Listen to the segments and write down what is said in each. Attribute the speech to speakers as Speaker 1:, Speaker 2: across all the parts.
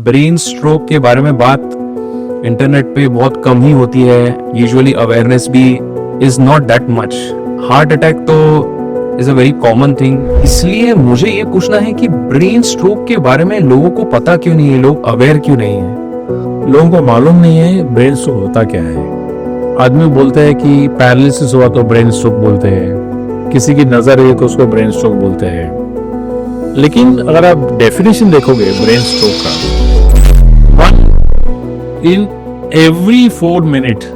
Speaker 1: Brain stroke के बारे में बात इंटरनेट पे बहुत कम ही होती है. यूजुअली अवेयरनेस भी is not that much. Heart attack तो is a very common thing. इसलिए मुझे ये पूछना है कि ब्रेन स्ट्रोक के बारे में लोगों को पता क्यों नहीं है, लोग अवेयर क्यों नहीं है.
Speaker 2: लोगों को मालूम नहीं है ब्रेन स्ट्रोक होता क्या है. आदमी बोलते हैं कि पैरालिसिस हुआ तो ब्रेन स्ट्रोक बोलते हैं, किसी की नजर है तो उसको ब्रेन स्ट्रोक बोलते हैं. लेकिन अगर आप डेफिनेशन देखोगे ब्रेन स्ट्रोक का, 1 in every 4 minutes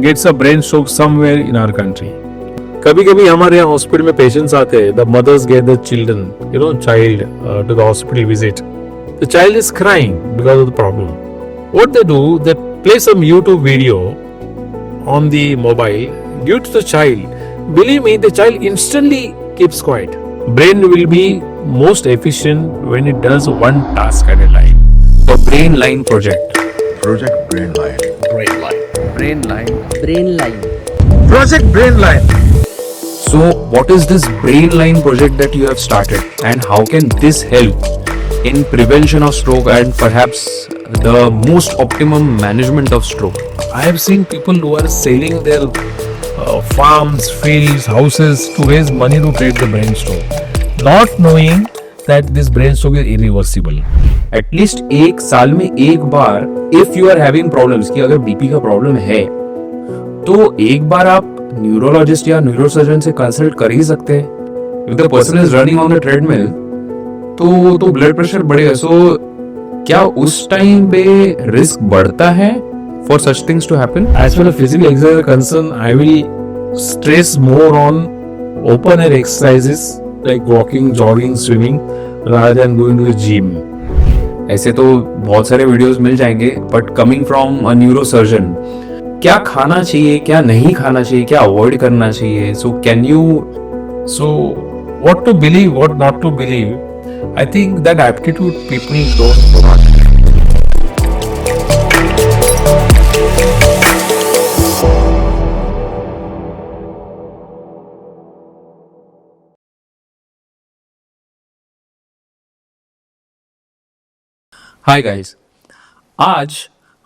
Speaker 2: gets a brain stroke somewhere in our country. कभी कभी हमारे यहाँ हॉस्पिटल में पेशेंट्स आते हैं. The mothers get the children child to the hospital visit. The child is crying because of the problem. What they do, they play some YouTube video on the mobile, give to the child. Believe me, the child instantly keeps quiet. Brain will be most efficient when it does one task at a time.
Speaker 1: The Brain Line Project.
Speaker 3: Project Brain Line.
Speaker 2: Brain line.
Speaker 1: Brain Line.
Speaker 4: Brain line.
Speaker 2: Project Brain Line.
Speaker 1: So, what is this Brain Line project that you have started, and how can this help in prevention of stroke and perhaps the most optimum management of stroke?
Speaker 2: I have seen people who are selling their farms, fields, houses to raise money to treat the brain stroke, not knowing that this brain stroke is irreversible.
Speaker 1: At least एक साल में एक बार if you are having problems, कि अगर BP का problem है तो एक बार आप न्यूरोलॉजिस्ट या न्यूरोसर्जन से कंसल्ट कर ही सकते हैं. If the person is running on the treadmill तो ब्लड प्रेशर बढ़ेगा. सो क्या उस टाइम पे रिस्क बढ़ता है for such things to happen?
Speaker 2: As far as physical exercise is concerned, I will stress more on open air exercises like walking, jogging, swimming rather than going to the gym.
Speaker 1: ऐसे तो बहुत सारे videos मिल जाएंगे, but coming from a neurosurgeon, क्या खाना चाहिए, क्या नहीं खाना चाहिए, क्या अवॉइड करना चाहिए? So can you
Speaker 2: what to believe, what not to believe? I think that aptitude people don't provide.
Speaker 1: Hi guys, आज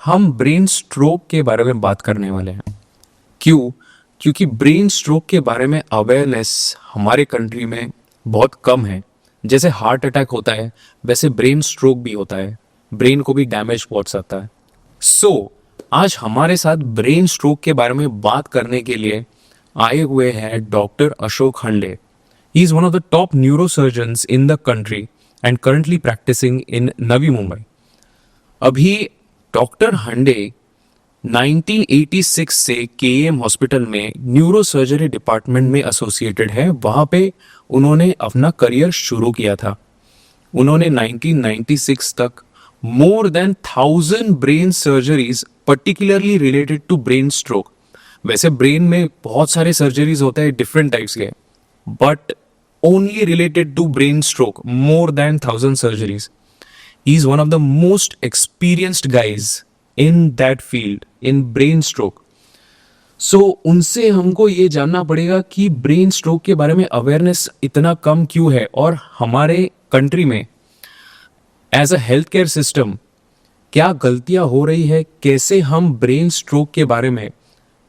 Speaker 1: हम ब्रेन स्ट्रोक के बारे में बात करने वाले हैं. क्यों? क्योंकि ब्रेन स्ट्रोक के बारे में अवेयरनेस हमारे कंट्री में बहुत कम है. जैसे हार्ट अटैक होता है वैसे ब्रेन स्ट्रोक भी होता है, ब्रेन को भी डैमेज पहुंच सकता है. सो आज हमारे साथ ब्रेन स्ट्रोक के बारे में बात करने के लिए आए हुए हैं doctor Ashok Hande. He is one of the top neurosurgeons in the country and currently practicing in Navi Mumbai. अभी डॉक्टर हंडे 1986 से KEM हॉस्पिटल में न्यूरो सर्जरी डिपार्टमेंट में एसोसिएटेड है. वहाँ पे उन्होंने अपना करियर शुरू किया था. उन्होंने 1996 तक more than 1000 brain surgeries particularly related to brain stroke. वैसे ब्रेन में बहुत सारे सर्जरीज होते हैं डिफरेंट टाइप्स के, but only related to brain stroke, more than 1000 surgeries. He is one of the most experienced guys in that field, in brain stroke. So उनसे हमको ये जानना पड़ेगा कि ब्रेन स्ट्रोक के बारे में अवेयरनेस इतना कम क्यों है, और हमारे कंट्री में as a health care system क्या गलतियां हो रही है, कैसे हम ब्रेन स्ट्रोक के बारे में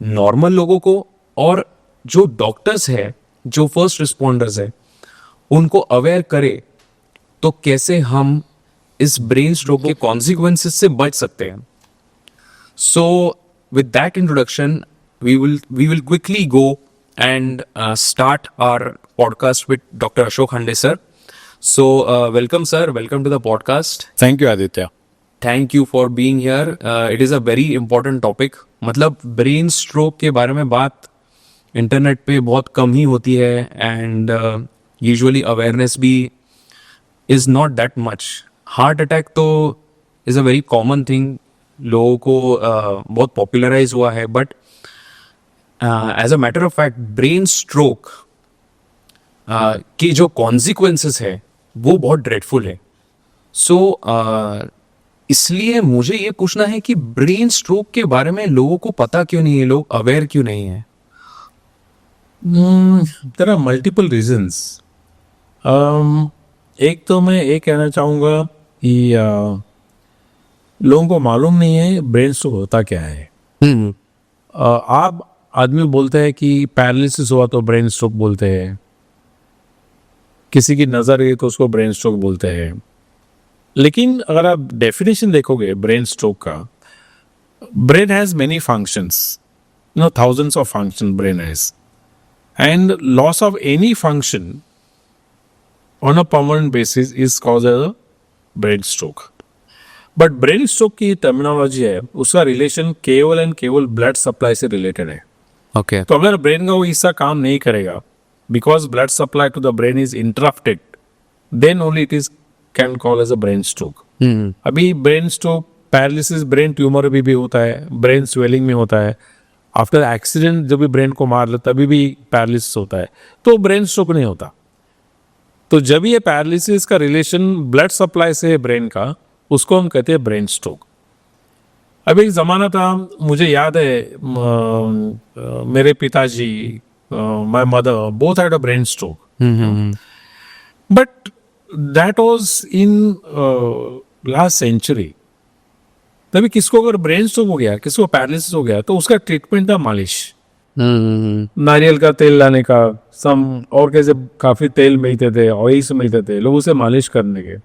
Speaker 1: नॉर्मल लोगों को और जो डॉक्टर्स है, जो फर्स्ट रिस्पॉन्डर्स है, उनको अवेयर करे, तो कैसे हम इस ब्रेन स्ट्रोक के कॉन्सिक्वेंसेस से बच सकते हैं. So with that introduction we will quickly go and start our podcast with doctor Ashok Hande sir. So welcome sir, welcome to the podcast.
Speaker 2: Thank you, Aditya.
Speaker 1: Thank you for being here. It is a very important topic. मतलब brain stroke के बारे में बात internet पे बहुत कम ही होती है, एंड यूजुअली अवेयरनेस भी is not that much. Heart attack तो is a very common thing, लोगों को बहुत पॉपुलराइज हुआ है, but as a matter of fact brain stroke की जो कॉन्सिक्वेंसेस है वो बहुत ड्रेडफुल है. सो इसलिए मुझे ये पूछना है कि ब्रेन स्ट्रोक के बारे में लोगों को पता क्यों नहीं है, लोग अवेयर क्यों नहीं है?
Speaker 2: There are multiple reasons. एक तो मैं ये कहना चाहूँगा कि लोगों को मालूम नहीं है ब्रेन स्ट्रोक होता क्या है।
Speaker 1: हम्म
Speaker 2: आप आदमी बोलते हैं कि पैरालिसिस हुआ तो ब्रेन स्ट्रोक बोलते हैं, किसी की नजर गई तो उसको ब्रेन स्ट्रोक बोलते हैं। लेकिन अगर आप डेफिनेशन देखोगे ब्रेन स्ट्रोक का, brain has many functions, thousands of function brain has, and loss of any function on a permanent basis is caused as a brain stroke. But brain stroke की terminology है, उसका relation केवल and केवल blood supply से related है।
Speaker 1: Okay
Speaker 2: तो अगर brain का वो हिस्सा काम नहीं करेगा, because blood supply to the brain is interrupted, then only it is can call as a brain stroke. अभी brain stroke paralysis brain tumour भी होता है, ब्रेन स्वेलिंग में होता है, आफ्टर एक्सीडेंट जब भी ब्रेन को मार ले तभी भी पैरालिसिस होता है, तो ब्रेन स्ट्रोक नहीं होता। तो जब ये पैरालिसिस का रिलेशन ब्लड सप्लाई से है ब्रेन का, उसको हम कहते हैं ब्रेन स्ट्रोक। अभी एक जमाना था, मुझे याद है मेरे पिताजी, my mother both had a brain stroke, but that was in last century. तभी किसको अगर ब्रेन स्ट्रोक हो गया, किसको पैरालिसिस हो गया, तो उसका ट्रीटमेंट था मालिश, नारियल का तेल लाने का, सम और कैसे काफी तेल मिलते थे, ऑयल्स मिलते थे, लोग उसे मालिश करने के।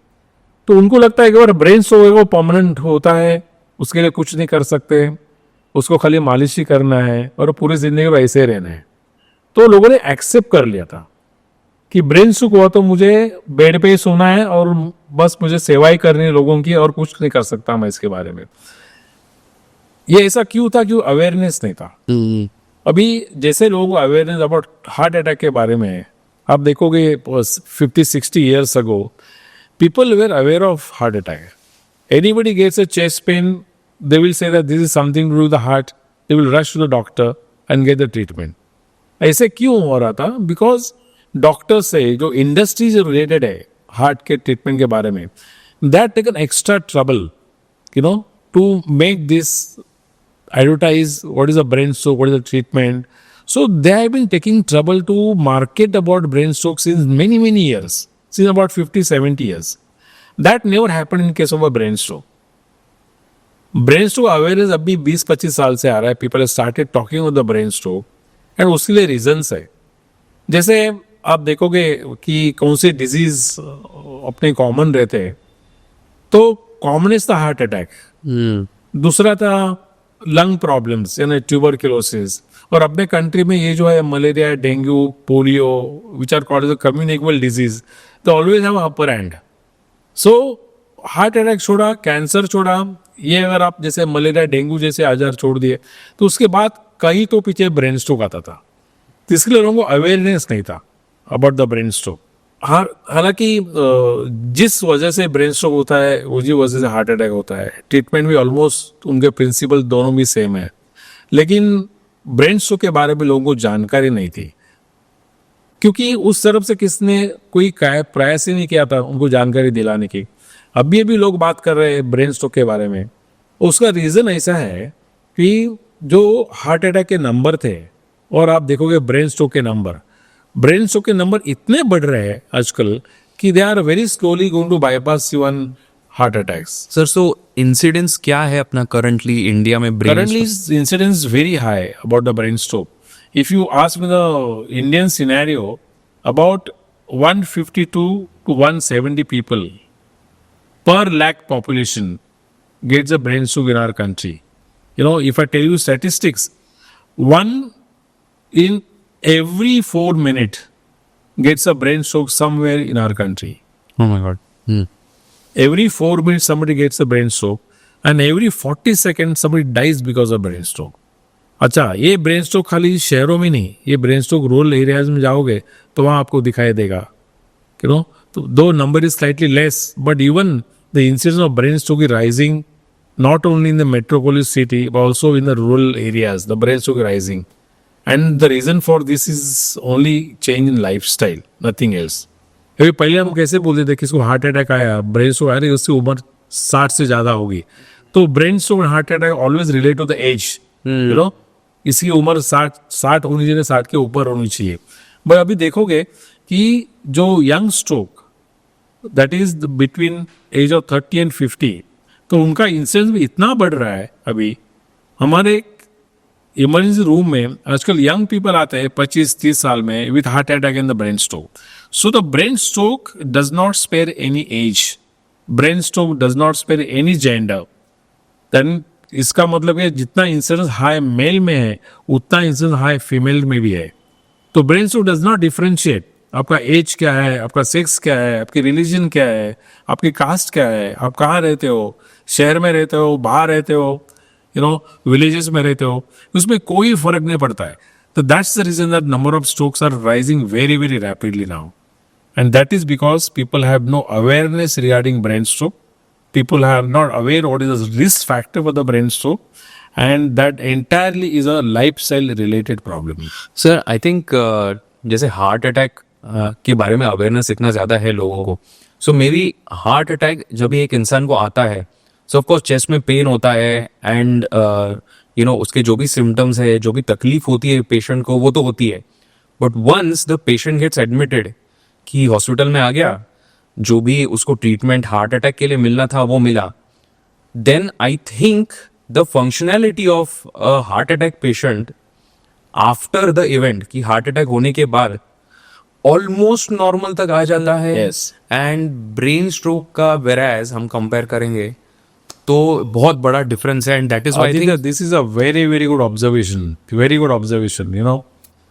Speaker 2: तो उनको लगता है कि अगर ब्रेन स्ट्रोक होगा वो परमानेंट होता है, उसके लिए कुछ नहीं कर सकते, उसको खाली मालिश ही करना है और पूरी जिंदगी वैसे ही रहना है। तो लोगों ने एक्सेप्ट कर लिया था कि ब्रेन स्ट्रोक हुआ तो मुझे बेड पे ही सोना है और बस मुझे सेवाई करनी है लोगों की, और कुछ नहीं कर सकता मैं इसके बारे में। ये ऐसा क्यों था? क्यों अवेयरनेस नहीं था। अभी जैसे लोगों को अवेयरनेस अबाउट हार्ट अटैक के बारे में है, आप देखोगे 50-60 years ago people were aware of heart attack. Anybody gets a chest pain, they will say that this is something to do with the heart, they will rush to the doctor and get the treatment. ऐसे क्यों हो रहा था? Because doctor से जो industry से related है heart के ट्रीटमेंट के बारे में, that taken extra trouble to make this advertise what is a brain stroke, what is the treatment. So they have been taking trouble to market about brain stroke since many years, since about 50-70 years. That never happened in case of a brain stroke. Brain stroke awareness अभी 20-25 साल से आ रहा है. People have started talking about the brain stroke, and उसके लिए reasons है. जैसे आप देखोगे कि कौन से डिजीज अपने कॉमन रहते हैं, तो कॉमनेस्ट था हार्ट अटैक, दूसरा था लंग प्रॉब्लम्स यानी ट्यूबरक्लोसिस, और अपने कंट्री में ये जो है malaria, dengue, polio, which are called as communicable disease, तो always have upper hand. So heart attack छोड़ा, कैंसर छोड़ा, ये अगर आप जैसे मलेरिया, डेंगू जैसे आजार छोड़ दिए, तो उसके बाद कहीं तो पीछे ब्रेन स्ट्रोक आता था। तो इसके लिए लोगों को अवेयरनेस नहीं था अबाउट द ब्रेन स्ट्रोक। हालांकि जिस वजह से ब्रेन स्ट्रोक होता है उसी वजह से हार्ट अटैक होता है, ट्रीटमेंट भी ऑलमोस्ट उनके प्रिंसिपल दोनों भी सेम है, लेकिन ब्रेन स्ट्रोक के बारे में लोगों को जानकारी नहीं थी, क्योंकि उस तरफ से किसने कोई प्रयास ही नहीं किया था उनको जानकारी दिलाने की। अभी लोग बात कर रहे हैं ब्रेन स्ट्रोक के बारे में। उसका रीज़न ऐसा है कि जो हार्ट अटैक के नंबर थे और आप देखोगे ब्रेन स्ट्रोक के नंबर इतने बढ़ रहे हैं आजकल कि they are very slowly going to bypass even heart attacks.
Speaker 1: Sir, so incidence क्या है अपना करंटली इंडिया में brain?
Speaker 2: Currently incidence very high about the brain stroke. If you ask me the Indian scenario, about 152 to 170 people per lakh population gets a brain stroke in our country. If I tell you statistics, 1 in every 4 minutes gets a brain stroke somewhere in our country.
Speaker 1: Oh my God.
Speaker 2: Every 4 minutes somebody gets a brain stroke, and every 40 seconds somebody dies because of brain stroke. अच्छा, ये brain stroke खाली शहरों में नहीं, ये brain stroke rural areas में जाओगे तो वहाँ आपको दिखाई देगा, तो दो number is slightly less, but even the incidence of brain stroke is rising not only in the metropolis city but also in the rural areas. The brain stroke is rising, and the reason for this is only change in lifestyle, nothing else. अभी पहले हम कैसे बोलते थे किसको heart attack आया, brain stroke आया, उसकी उम्र 60 से ज्यादा होगी, तो brain stroke and heart attack always relate to the age, इसकी उम्र 60 होनी चाहिए, 60 के ऊपर होनी चाहिए। बट अभी देखोगे कि जो young stroke, that is between age of 30 and 50, तो उनका इंसिडेंस भी इतना बढ़ रहा है अभी। हमारे इमरजेंसी रूम में आजकल यंग पीपल आते हैं 25-30 साल में with heart attack and the brain stroke. So the brain stroke does not spare any age, brain stroke does not spare any gender. Then इसका मतलब है जितना इंसिडेंस हाई मेल में है उतना इंसिडेंस हाई फीमेल में भी है। तो brain stroke does not differentiate आपका एज क्या है, आपका सेक्स क्या है, आपकी रिलीजन क्या है, आपकी कास्ट क्या है, आप कहाँ रहते हो, शहर में रहते हो, बाहर रहते हो, विलेजेस में रहते हो, उसमें कोई फर्क नहीं पड़ता है। तो that's the reason that number of strokes are rising very very rapidly now, and that is because people have no awareness regarding brain stroke. People are not aware what is the risk factor for the brain stroke, and that entirely is a lifestyle related problem.
Speaker 1: Sir I think जैसे heart attack के बारे में awareness इतना ज़्यादा है लोगों को, सो may be heart attack जब भी एक इंसान को आता है, सो ऑफकोर्स चेस्ट में पेन होता है एंड उसके जो भी सिम्टम्स है, जो भी तकलीफ होती है पेशेंट को, वो तो होती है, but once the patient gets admitted कि हॉस्पिटल में आ गया, जो भी उसको ट्रीटमेंट हार्ट अटैक के लिए मिलना था वो मिला, then I think the functionality of a heart attack patient after the event कि हार्ट अटैक होने के बाद ऑलमोस्ट नॉर्मल तक आ जाता है.
Speaker 2: Yes.
Speaker 1: एंड ब्रेन स्ट्रोक का वेराज हम कंपेयर करेंगे तो बहुत बड़ा डिफरेंस है, and that is why I
Speaker 2: Aditya,
Speaker 1: think
Speaker 2: this is a very very good observation. Very good observation.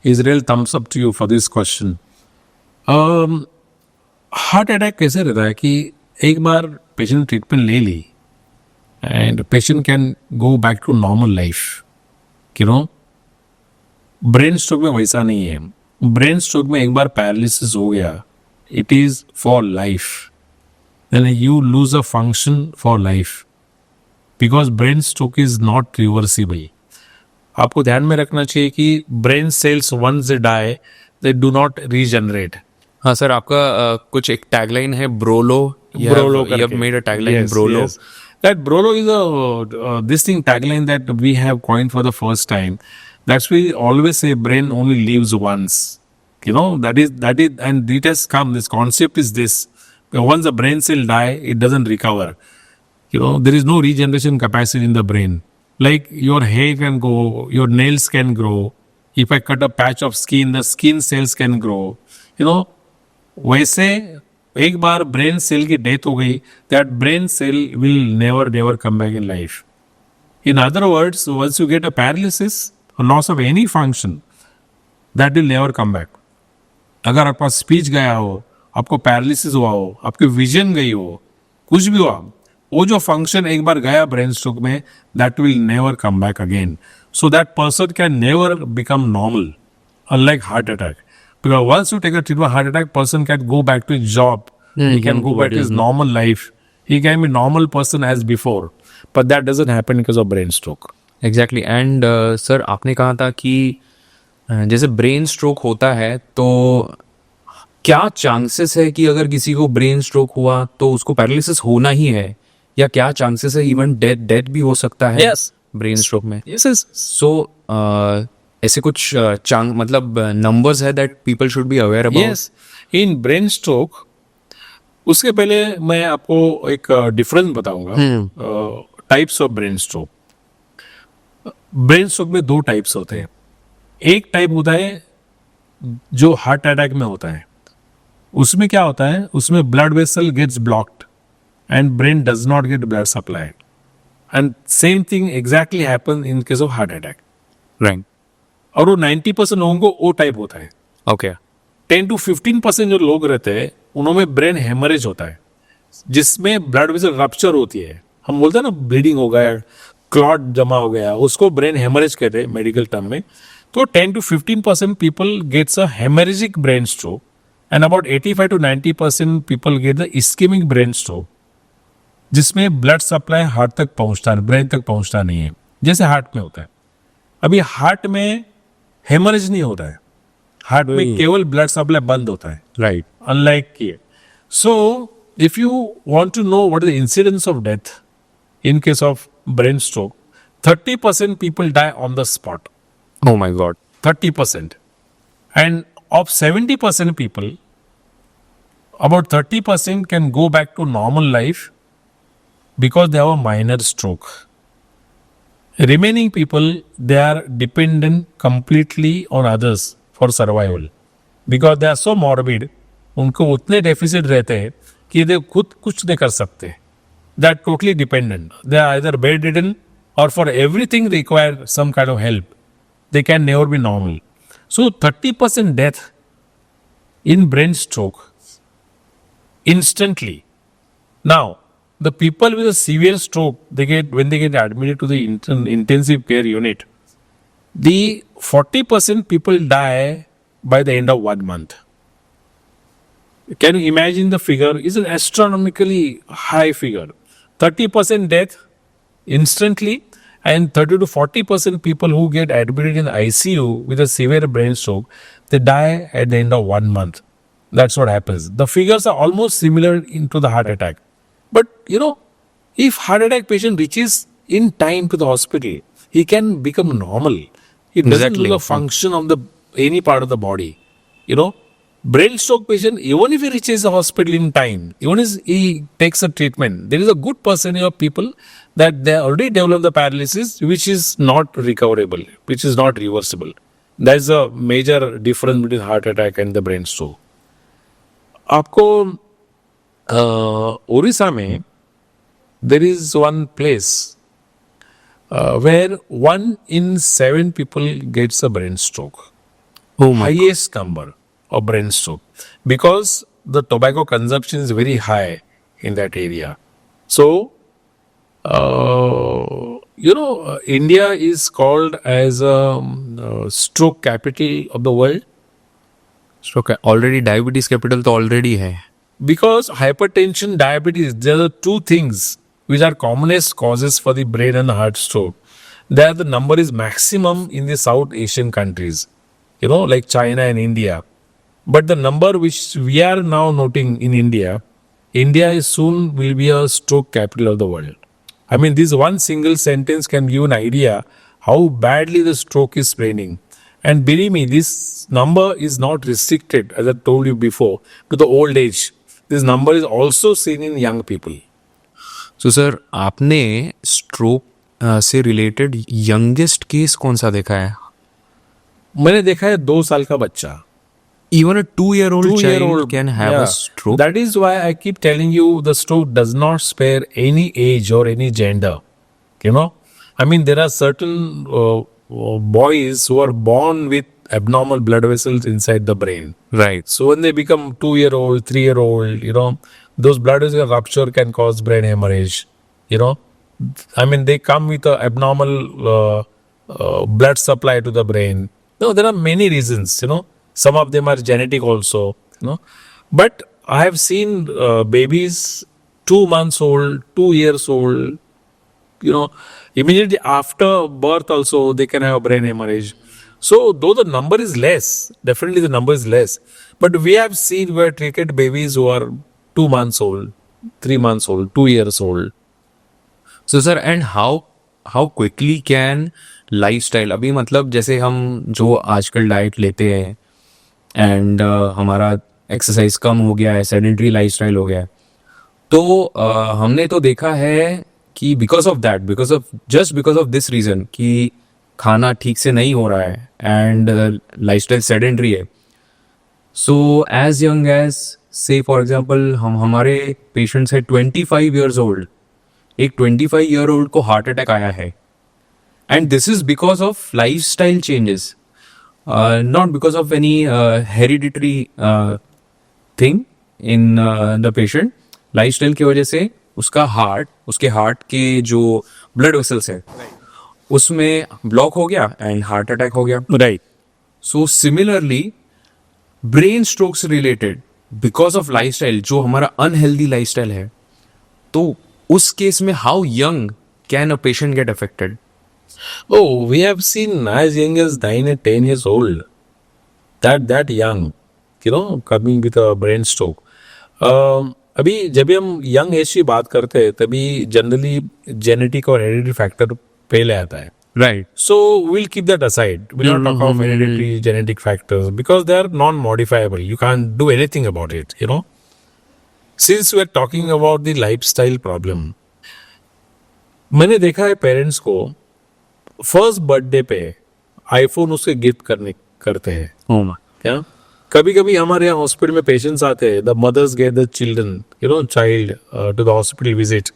Speaker 2: Israel, thumbs up to you for this question. Heart attack कैसे रहता है कि एक बार पेशेंट ने ट्रीटमेंट ले ली and patient can go back to normal life. Brain stroke में वैसा नहीं है. ब्रेन स्ट्रोक में एक बार पैरालिसिस हो गया, it is for life. Then you lose a function for life because brain stroke is not reversible. आपको ध्यान में रखना चाहिए कि brain cells once they die they do not regenerate.
Speaker 1: हाँ सर, आपका कुछ एक टैगलाइन है ब्रोलो.
Speaker 2: Brolo
Speaker 1: you have
Speaker 2: करके.
Speaker 1: made a tagline
Speaker 2: Yes,
Speaker 1: Brolo.
Speaker 2: yes. That Brolo is this thing tagline that we have coined for the first time. That's we always say brain only lives once. That is, and it has come. This concept is this: once the brain cell die, it doesn't recover. There is no regeneration capacity in the brain. Like your hair can go, your nails can grow. If I cut a patch of skin, the skin cells can grow. वैसे एक बार brain cell की death हो गई, that brain cell will never come back in life. In other words, once you get a paralysis, loss of any function, that will never come back. अगर आपका speech गया हो, आपको पैरालिसिस हुआ हो, आपकी विजन गई हो, कुछ भी हुआ, वो जो फंक्शन एक बार गया ब्रेन स्ट्रोक में, that will never come back again. So that person can never become normal, unlike heart attack. Because once you take a treatment heart attack, person can go back to his job. He can go back to his normal life. He can be normal person as before. But that doesn't happen because of brain stroke.
Speaker 1: Exactly. And sir आपने कहा था कि जैसे brain stroke होता है तो क्या chances है कि अगर किसी को ब्रेन स्ट्रोक हुआ तो उसको पैरालिसिस होना ही है, या क्या चांसेस है इवन डेथ भी हो सकता है ब्रेन स्ट्रोक में?
Speaker 2: Yes.
Speaker 1: सो ऐसे कुछ मतलब नंबर्स है that people should be aware about?
Speaker 2: Yes. In brain stroke, उसके पहले मैं आपको एक डिफरेंस बताऊंगा. Types of brain stroke. Brain stroke में 2 टाइप्स होते हैं. एक टाइप होता है जो हार्ट अटैक में होता है. उसमें क्या होता है, उसमें blood vessel gets blocked and brain does not get blood supply. And same thing exactly happen in case of heart attack.
Speaker 1: Right.
Speaker 2: और वो 90% लोगों को वो टाइप होता है.
Speaker 1: ओके.
Speaker 2: 10 to 15% जो लोग रहते हैं उनमें ब्रेन हेमरेज होता है, जिसमें ब्लड वेसल रप्चर होती है. हम बोलते हैं ना ब्लीडिंग हो गया, क्लॉट जमा हो गया, उसको ब्रेन हेमरेज कहते हैं मेडिकल टर्म में. तो 10 to 15% people gets a haemorrhagic brain stroke and about 85 to 90% people get the ischaemic brain stroke, जिसमें ब्लड सप्लाई हार्ट तक पहुंचता है, ब्रेन तक पहुंचता नहीं है, जैसे हार्ट में होता है. अभी हार्ट में हेमरेज नहीं होता है, हार्ट में केवल ब्लड सप्लाई बंद होता है.
Speaker 1: Right.
Speaker 2: Unlike here. So, if you want to know what is the incidence of death in case of brain stroke, 30% people die on the spot.
Speaker 1: Oh my God.
Speaker 2: 30%. And of 70% people, about 30% can go back to normal life because they have a minor stroke. Remaining people, they are dependent completely on others for survival because they are so morbid. उनको उतने deficit रहते हैं कि they खुद कुछ नहीं कर सकते. They are totally dependent. They are either bedridden or for everything require some kind of help. They can never be normal. So 30% death in brain stroke instantly. Now, the people with a severe stroke, when they get admitted to the intensive care unit, the 40% people die by the end of 1 month. Can you imagine the figure? It's an astronomically high figure. 30% death instantly, and 30 to 40% people who get admitted in the ICU with a severe brain stroke, they die at the end of 1 month. That's what happens. The figures are almost similar into the heart attack. But if heart attack patient reaches in time to the hospital, he can become normal. He doesn't
Speaker 1: Exactly.
Speaker 2: lose a function of any part of the body. Brain stroke patient, even if he reaches the hospital in time, even if he takes a treatment, there is a good percentage of people that they already develop the paralysis, which is not recoverable, which is not reversible. That's a major difference between heart attack and the brain stroke. आपको ओडिशा में there is one place where 1 in 7 people gets a brain stroke.
Speaker 1: Oh my
Speaker 2: Highest number of brain stroke because the tobacco consumption is very high in that area. So, India is called as a stroke capital of the world
Speaker 1: stroke. Already diabetes capital तो already है.
Speaker 2: because hypertension, diabetes, there are two things which are commonest causes for the brain and heart stroke. There the number is maximum in the South Asian countries, like China and India. But the number which we are now noting in India is soon will be a stroke capital of the world. I mean, this one single sentence can give an idea how badly the stroke is spreading. And believe me, this number is not restricted, as I told you before, to the old age. This number is also seen in young people.
Speaker 1: So sir, आपने stroke से related youngest case कौन सा देखा है?
Speaker 2: मैंने देखा है 2 साल का बच्चा.
Speaker 1: Even a 2-year-old
Speaker 2: 2-year-old
Speaker 1: child can have
Speaker 2: yeah.
Speaker 1: a stroke.
Speaker 2: That is why I keep telling you the stroke does not spare any age or any gender. I mean, there are certain boys who are born with abnormal blood vessels inside the brain.
Speaker 1: Right.
Speaker 2: So when they become 2-year-old, 3-year-old, those blood vessel rupture can cause brain hemorrhage. I mean, they come with a abnormal blood supply to the brain. No, there are many reasons. Some of them are genetic also. But I have seen babies 2 months old, 2 years old. Immediately after birth also they can have a brain hemorrhage. So though the number is less, definitely the number is less, but we have seen where treated babies who are 2 months old, 3 months old, 2 years old.
Speaker 1: So sir, and how quickly can lifestyle, अभी मतलब जैसे हम जो आजकल diet लेते हैं and हमारा exercise कम हो गया है, सेडेंटरी लाइफस्टाइल हो गया है, तो हमने तो देखा है कि बिकॉज ऑफ दिस रीजन कि खाना ठीक से नहीं हो रहा है एंड लाइफस्टाइल सेडेंटरी है, सो एज यंग एज से फॉर एग्जांपल हमारे पेशेंट्स है 25 ईयर्स ओल्ड, एक 25 ईयर ओल्ड को हार्ट अटैक आया है and this is because of lifestyle changes, not because of any hereditary thing in the patient. Lifestyle की वजह से उसके हार्ट के जो ब्लड वेसल्स है उसमें ब्लॉक हो गया एंड हार्ट अटैक हो गया.
Speaker 2: Right.
Speaker 1: So similarly brain strokes related because of lifestyle, जो हमारा अनहेल्दी लाइफस्टाइल है, तो उस केस में how young can a patient get affected?
Speaker 2: Oh, we have seen as young as 9 and 10 years old. That young, coming with a brain stroke. अभी जब भी हम यंग एज की बात करते हैं तभी जनरली जेनेटिक और हेरिडिटरी फैक्टर पहले आता है.
Speaker 1: Right.
Speaker 2: So we'll keep that aside. We'll not talk of hereditary genetic factors because they are non-modifiable. You can't do anything about it, Since we're talking about the lifestyle problem, मैंने देखा है parents को first birthday पे iPhone उसके gift करते हैं क्या कभी कभी हमारे यहाँ हॉस्पिटल में पेशेंट्स आते हैं the mothers get the children child to the hospital visit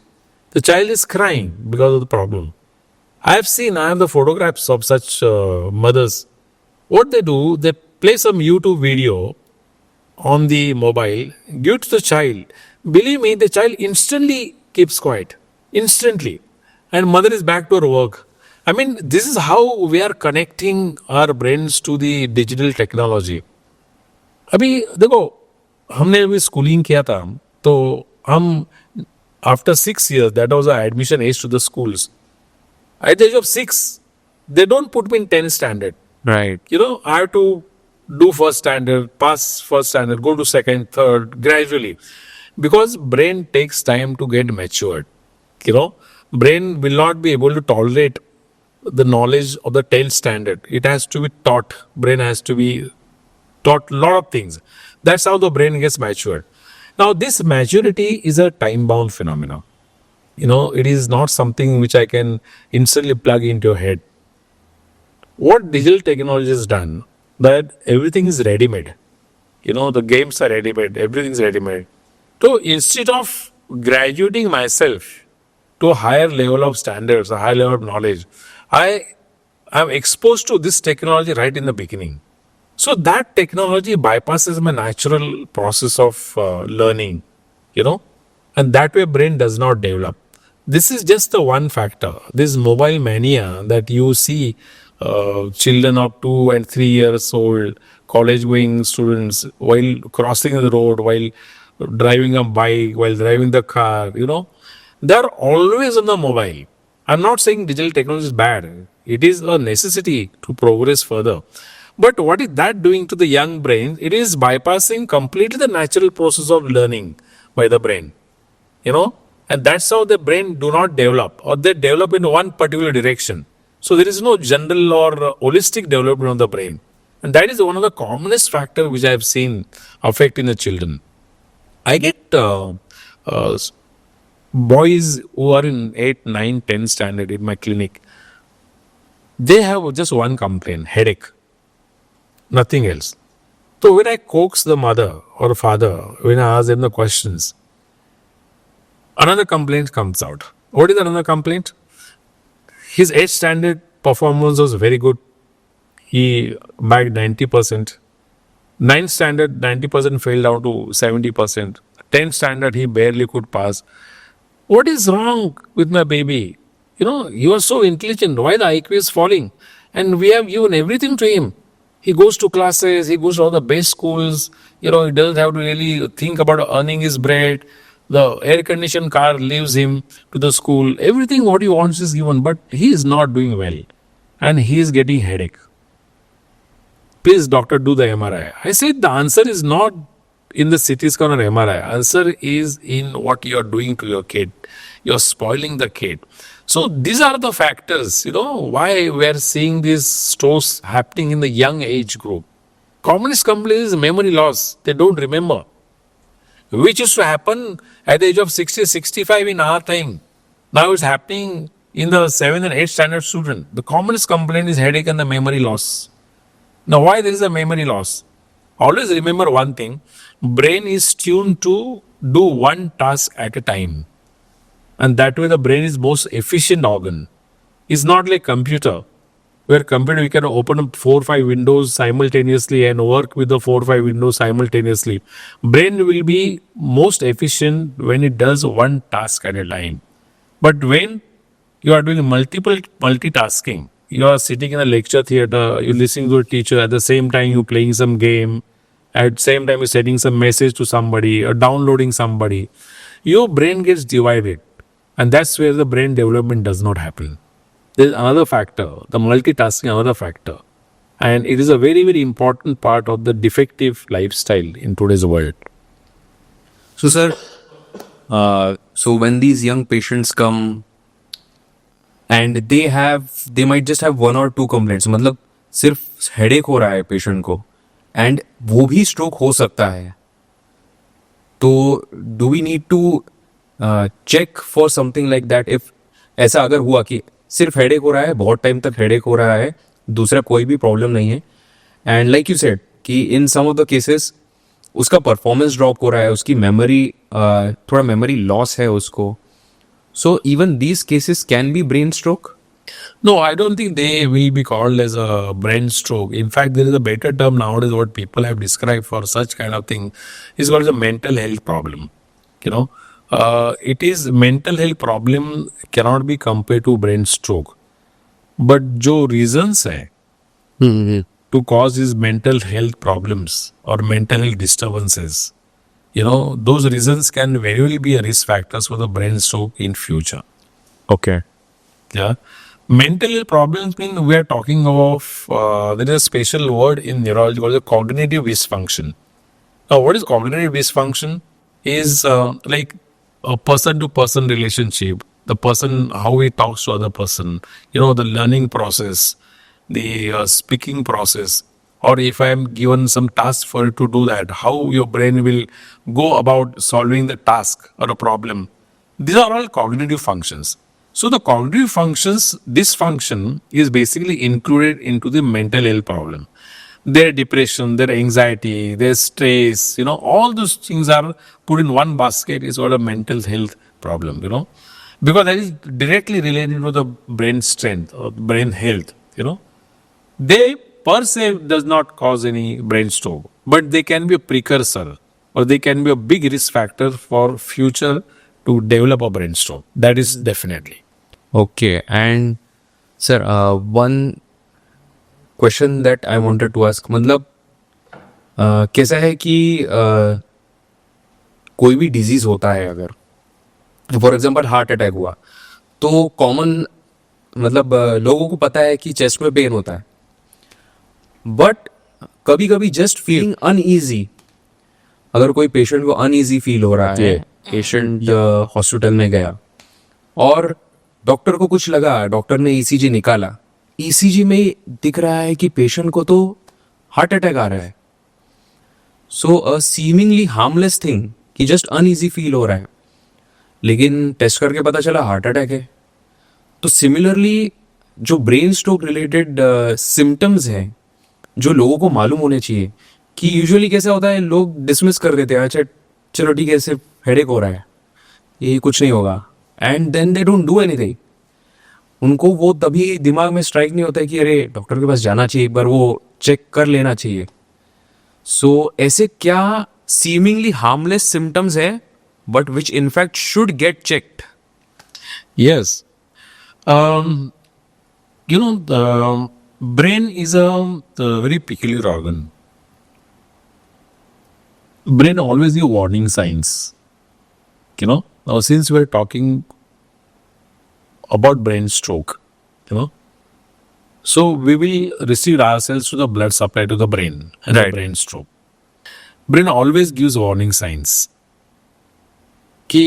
Speaker 2: the child is crying because of the problem I have seen, I have the photographs of such mothers. What they do, they play some YouTube video on the mobile, give to the child. Believe me, the child instantly keeps quiet. Instantly. And mother is back to her work. I mean, this is how we are connecting our brains to the digital technology. अभी देखो हमने अभी schooling किया था तो हम after 6 years that was our admission age to the schools at the age of 6 they don't put me in 10th standard.
Speaker 1: Right.
Speaker 2: I have to do first standard, pass first standard, go to second, third, gradually, because brain takes time to get matured. Brain will not be able to tolerate the knowledge of the 10th standard. It has to be taught. Brain has to be taught a lot of things. That's how the brain gets matured. Now this maturity is a time bound phenomenon. It is not something which I can instantly plug into your head. What digital technology has done, that everything is ready-made. The games are ready-made, everything is ready-made. So instead of graduating myself to a higher level of standards, a higher level of knowledge, I am exposed to this technology right in the beginning. So that technology bypasses my natural process of learning, and that way brain does not develop. This is just the one factor. This mobile mania that you see children of 2 and 3 years old, college going students, while crossing the road, while driving a bike, while driving the car, they are always on the mobile. I'm not saying digital technology is bad. It is a necessity to progress further. But what is that doing to the young brain? It is bypassing completely the natural process of learning by the brain. And that's how the brain do not develop, or they develop in one particular direction. So there is no general or holistic development of the brain. And that is one of the commonest factors which I have seen affecting the children. I get boys who are in 8, 9, 10 standard in my clinic. They have just one complaint, headache. Nothing else. So when I coax the mother or father, when I ask them the questions, another complaint comes out. What is another complaint? His 8th standard performance was very good. He bagged 90%. 9th standard, 90% fell down to 70%. 10th standard, he barely could pass. What is wrong with my baby? He was so intelligent. Why the IQ is falling? And we have given everything to him. He goes to classes. He goes to all the best schools. He doesn't have to really think about earning his bread. The air-conditioned car leaves him to the school. Everything what he wants is given, but he is not doing well. And he is getting headache. Please, doctor, do the MRI. I said the answer is not in the CT scan or MRI. Answer is in what you are doing to your kid. You are spoiling the kid. So these are the factors, why we are seeing these strokes happening in the young age group. Commonest complaint is memory loss. They don't remember. Which used to happen at the age of 60, 65 in our time. Now it's happening in the 7th and 8th standard student. The commonest complaint is headache and the memory loss. Now why there is a memory loss? Always remember one thing. Brain is tuned to do one task at a time. And that way the brain is most efficient organ. It's not like computer. Where computer we can open up 4 or 5 windows simultaneously and work with the 4 or 5 windows simultaneously. Brain will be most efficient when it does one task at a time. But when you are doing multitasking, you are sitting in a lecture theater, you're listening to a teacher, at the same time you're playing some game, at the same time you're sending some message to somebody or downloading somebody, your brain gets divided. And that's where the brain development does not happen. There is another factor, the multitasking, another factor. And it is a very, very important part of the defective lifestyle in today's world.
Speaker 1: So, sir, so when these young patients come and they might just have 1 or 2 complaints, मतलब सिर्फ headache हो रहा है patient को and वो भी stroke हो सकता है, तो do we need to check for something like that? If ऐसा अगर हुआ कि सिर्फ हेडेक हो रहा है, बहुत टाइम तक हेडेक हो रहा है, दूसरा कोई भी प्रॉब्लम नहीं है, एंड लाइक यू सेड कि इन सम ऑफ द केसेस उसका परफॉर्मेंस ड्रॉप हो रहा है, उसकी मेमोरी थोड़ा मेमोरी लॉस है उसको, so even these cases can be brain stroke.
Speaker 2: No, I don't think they will be called as a brain stroke. In fact, there is a better term nowadays what people have described for such kind of thing is called as a mental health problem. You know, it is mental health problem cannot be compared to brain stroke. But जो reasons है to cause these mental health problems or mental health disturbances, you know, those reasons can very well be a risk factors for the brain stroke in future.
Speaker 1: Okay.
Speaker 2: Yeah. Mental health problems mean we are talking of, there is a special word in neurology called the cognitive dysfunction. Now, what is cognitive dysfunction? Is like a person to person relationship, the person, how he talks to other person, you know, the learning process, the speaking process, or if I am given some task for to do that, how your brain will go about solving the task or a problem. These are all cognitive functions. So the cognitive functions dysfunction is basically included into the mental health problem. Their depression, their anxiety, their stress, you know, all those things are put in one basket is called a mental health problem, you know, because that is directly related to the brain strength or brain health, you know. They per se does not cause any brain stroke, but they can be a precursor or they can be a big risk factor for future to develop a brain stroke. That is definitely.
Speaker 1: Okay, and sir, one question that I wanted to ask, मतलब कैसा है कि कोई भी disease होता है, अगर for example heart attack हुआ तो कॉमन मतलब लोगों को पता है कि चेस्ट में पेन होता है, बट कभी कभी जस्ट फीलिंग अनईजी, अगर कोई पेशेंट को अनईजी फील हो रहा है, पेशेंट हॉस्पिटल में गया और डॉक्टर को कुछ लगा, डॉक्टर ने ईसीजी निकाला, ईसीजी में दिख रहा है कि पेशेंट को तो हार्ट अटैक आ रहा है. सो अ सीमिंगली हार्मलेस थिंग कि जस्ट अनईजी फील हो रहा है, लेकिन टेस्ट करके पता चला हार्ट अटैक है. तो सिमिलरली जो ब्रेन स्ट्रोक रिलेटेड सिम्टम्स हैं जो लोगों को मालूम होने चाहिए, कि यूजुअली कैसा होता है, लोग डिसमिस कर देते हैं, अच्छा चलो ठीक है, सिर्फ हेडेक हो रहा है, ये कुछ नहीं होगा, and then they don't do anything. उनको वो तभी दिमाग में स्ट्राइक नहीं होता है कि अरे डॉक्टर के पास जाना चाहिए, एक बार वो चेक कर लेना चाहिए. सो ऐसे क्या सीमिंगली हार्मलेस सिम्टम्स है but which in fact should get checked?
Speaker 2: Yes. You know, the brain is a very peculiar organ. Brain always give warning signs. You know, now since we're talking about brain stroke, you know, so we will restrict ourselves to the blood supply to the brain and the
Speaker 1: Right.
Speaker 2: brain stroke. Brain always gives warning signs कि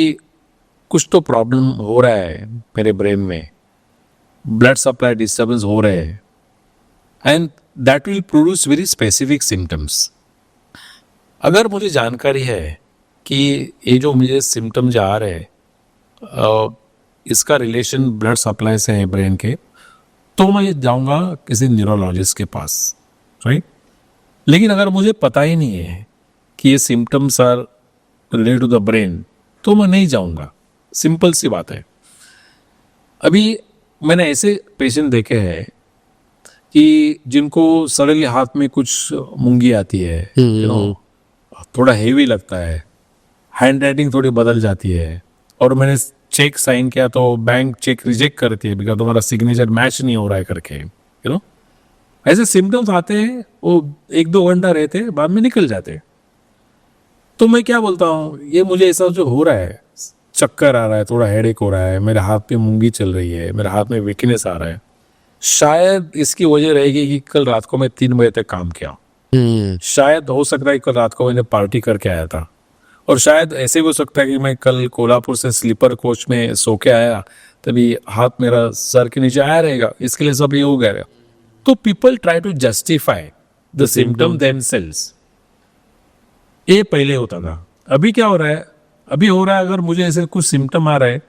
Speaker 2: कुछ तो problem हो रहा है मेरे brain में, blood supply disturbance हो रहे हैं, and that will produce very specific symptoms. अगर मुझे जानकारी है कि ये जो मुझे सिम्टम्स आ रहे हैं इसका रिलेशन ब्लड सप्लाई से है ब्रेन के, तो मैं जाऊंगा किसी न्यूरोलॉजिस्ट के पास, राइट. लेकिन अगर मुझे पता ही नहीं है कि ये symptoms are related to the brain, तो मैं नहीं जाऊंगा. सिंपल सी बात है. अभी मैंने ऐसे पेशेंट देखे हैं कि जिनको सडनली हाथ में कुछ मूंगी आती है, यू नो, थोड़ा हेवी लगता है, हैंड राइटिंग थोड़ी बदल जाती है, और मैंने चेक साइन किया तो बैंक चेक रिजेक्ट करती है बिकॉज तुम्हारा सिग्नेचर मैच नहीं हो रहा है करके, यू नो. ऐसे सिम्टम्स आते हैं, वो 1-2 घंटा रहते हैं, बाद में निकल जाते हैं. तो मैं क्या बोलता हूँ, ये मुझे ऐसा जो हो रहा है, चक्कर आ रहा है, थोड़ा हेडेक हो रहा है, मेरे हाथ पे मूंगी चल रही है, मेरे हाथ में वीकनेस आ रहा है, शायद इसकी वजह रहेगी कि कल रात को मैं 3 बजे तक काम किया. शायद हो सकता है कि कल रात को मैंने पार्टी करके आया था, और शायद ऐसे भी हो सकता है कि मैं कल कोल्हापुर से स्लीपर कोच में सो के आया, तभी हाथ मेरा सर के नीचे आया रहेगा, इसके लिए सब ये हो गया. तो people try to justify the symptom themselves. ये पहले होता था. अभी क्या हो रहा है, अभी हो रहा है, अगर मुझे ऐसे कुछ सिम्टम आ रहा है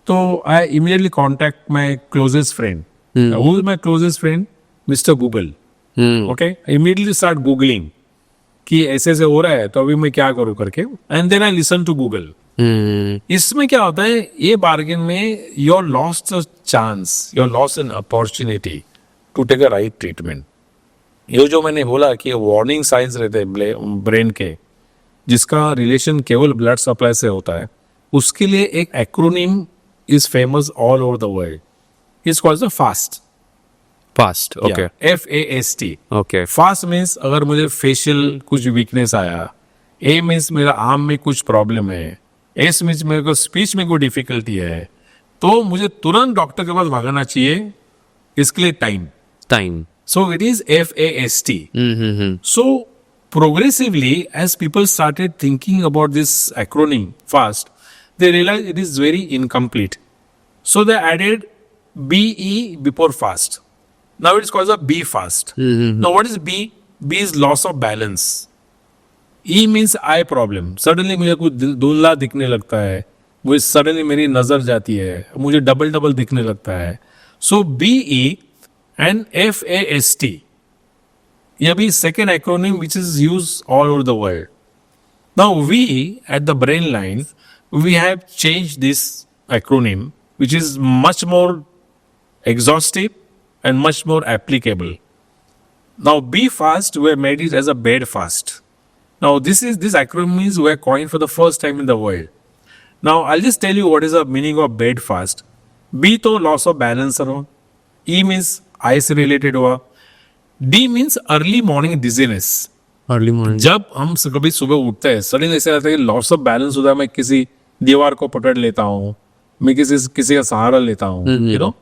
Speaker 2: तो I immediately contact my closest friend. Who is my closest friend? Mister Google. Okay, immediately start googling कि ऐसे ऐसे हो रहा है तो अभी मैं क्या करूं करके, and then I listen to Google. इसमें क्या होता है, ये बार्गेन में you are lost a chance, you are lost an opportunity to take a right treatment. ये जो मैंने बोला कि वार्निंग साइंस रहते हैं ब्रेन के, जिसका रिलेशन केवल ब्लड सप्लाई से होता है, उसके लिए एक acronym is famous all over the world. It's called the fast.
Speaker 1: Fast. Okay.
Speaker 2: FAST.
Speaker 1: Okay.
Speaker 2: Fast means अगर मुझे फेशियल कुछ वीकनेस आया, A मीन्स मेरा आर्म में कुछ प्रॉब्लम है, S मीन्स मेरे को स्पीच में कोई डिफिकल्टी है, तो मुझे तुरंत डॉक्टर के पास भागना चाहिए. इसके लिए time. So it is FAST. So progressively, as people started thinking about this acronym fast, they realized it is very incomplete. So they added BE before fast. Now it's called the B fast. Now what is B? B is loss of balance. E means eye problem. Suddenly मुझे कुछ धुंधला दिखने लगता है, मुझे suddenly मेरी नजर जाती है, मुझे डबल दिखने लगता है. So BE and FAST. यह भी second acronym which is used all over the world. Now we at the Brain Line, we have changed this acronym, which is much more exhaustive and much more applicable. Now Be Fast, we have made it as a bed fast. Now this acronyms were coined for the first time in the world. Now I'll just tell you what is the meaning of bed fast. B तो loss of balance हो, E means eye से related हुआ, D means early morning dizziness.
Speaker 1: Early morning.
Speaker 2: जब हम कभी सुबह उठते हैं, सडनली ऐसा लगता है कि लॉस ऑफ बैलेंस होता है, मैं किसी दीवार को पकड़ लेता हूँ, मैं किसी का सहारा लेता हूँ, यू नो.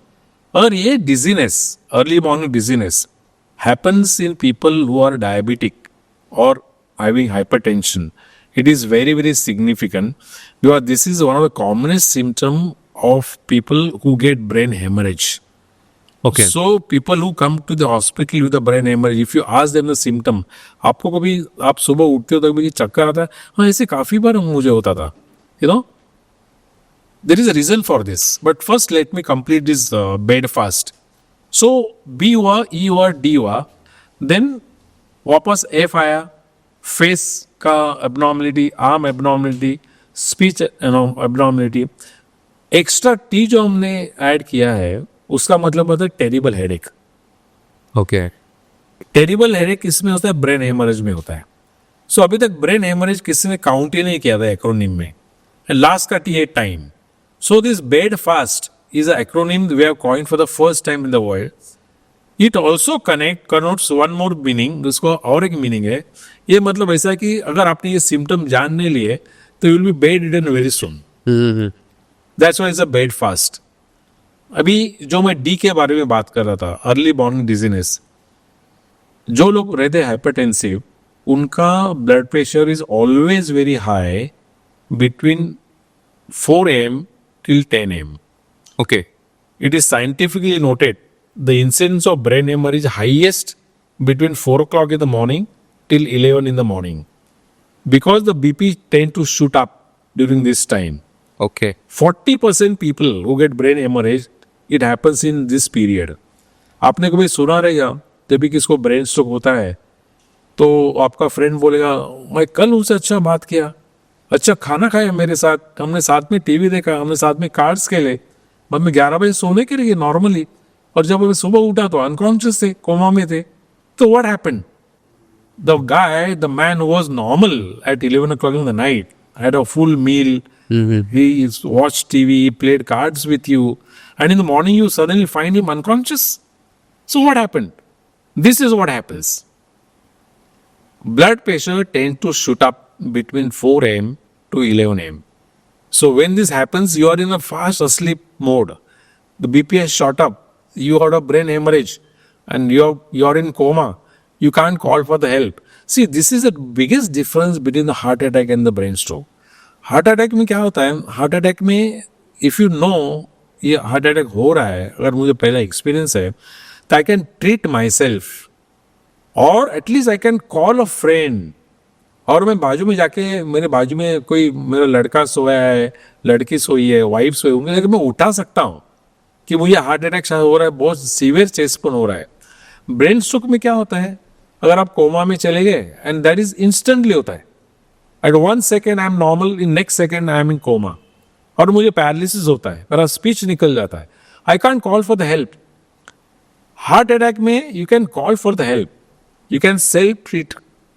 Speaker 2: और ये dizziness, early morning dizziness happens in people who are diabetic और having hypertension. It is very very significant because this is one of the commonest symptom of people who get brain haemorrhage.
Speaker 1: Okay.
Speaker 2: So people who come to the hospital with a brain hemorrhage, if you ask them the symptom, आपको कभी आप सुबह उठते हो तो मुझे चक्कर आता है, हाँ ऐसे काफी बार मुझे होता था, you know. There is a reason for this, but first let me complete this bed fast. So B हुआ, E हुआ, D हुआ, then वापस F आया, face का abnormality, arm abnormality, speech abnormality. Extra T जो हमने ऐड किया है, उसका मतलब होता है terrible headache.
Speaker 1: Okay.
Speaker 2: Terrible headache इसमें होता है, ब्रेन हेमरेज में होता है. सो अभी तक ब्रेन हेमरेज किसी ने काउंट ही नहीं किया था एक्रोनिम में. लास्ट का T है time. So this bed fast is a acronym we have coined for the first time in the world. It also connotes one more meaning. उसको और एक मीनिंग है. ये मतलब ऐसा है कि अगर आपने ये सिम्टम जानने लिए तो you will be bed ridden very soon. That's why is a bed fast. अभी जो मैं डी के बारे में बात कर रहा था, अर्ली मॉर्निंग डिजीनेस, जो लोग रहते हैं हाइपरटेंसिव, उनका blood pressure is always very high between 4 AM till 10 AM.
Speaker 1: Okay.
Speaker 2: It is scientifically noted the incidence of brain hemorrhage is highest between 4 o'clock in the morning till 11 in the morning, because the BP tend to shoot up during this time.
Speaker 1: Okay.
Speaker 2: 40% people who get brain hemorrhage, it happens in this period. आपने कभी सुना रहेगा जब भी किसको brain stroke होता है तो आपका फ्रेंड बोलेगा, मैं कल उनसे अच्छा बात किया, अच्छा खाना खाया मेरे साथ, हमने साथ में टीवी देखा, हमने साथ में कार्ड्स खेले, बस मैं 11 बजे सोने के लिए नॉर्मली, और जब मैं सुबह उठा तो अनकॉन्शियस थे, कोमा में थे. तो what happened? The man was normal at 11 o'clock in the night, had a full meal, he watched TV, he played cards with you, and in the morning you suddenly find him unconscious. So what happened? This is what happens. Blood pressure tends to shoot up between 4 AM to 11 AM. So when this happens, you are in a fast asleep mode. The BP has shot up. You had a brain hemorrhage, and you're in coma. You can't call for the help. See, this is the biggest difference between the heart attack and the brain stroke. Heart attack में क्या होता है, heart attack में if you know ये heart attack हो रहा है, अगर मुझे पहला एक्सपीरियंस है, तो I can treat myself, और at least I can call a friend और मैं बाजू में जाके, मेरे बाजू में कोई मेरा लड़का सोया है, लड़की सोई है, वाइफ सोई होंगे, लेकिन मैं उठा सकता हूँ कि मुझे हार्ट अटैक हो रहा है, बहुत सीवियर चेस्ट पेन हो रहा है। ब्रेन स्ट्रोक में क्या होता है, अगर आप कोमा में चले गए एंड दैट इज इंस्टेंटली होता है, at 1 second I am normal, in next second I am in coma, और मुझे पैरालिसिस होता है, मेरा स्पीच निकल जाता है, I can't call for the help. Heart attack में you can call for the help, you can self treat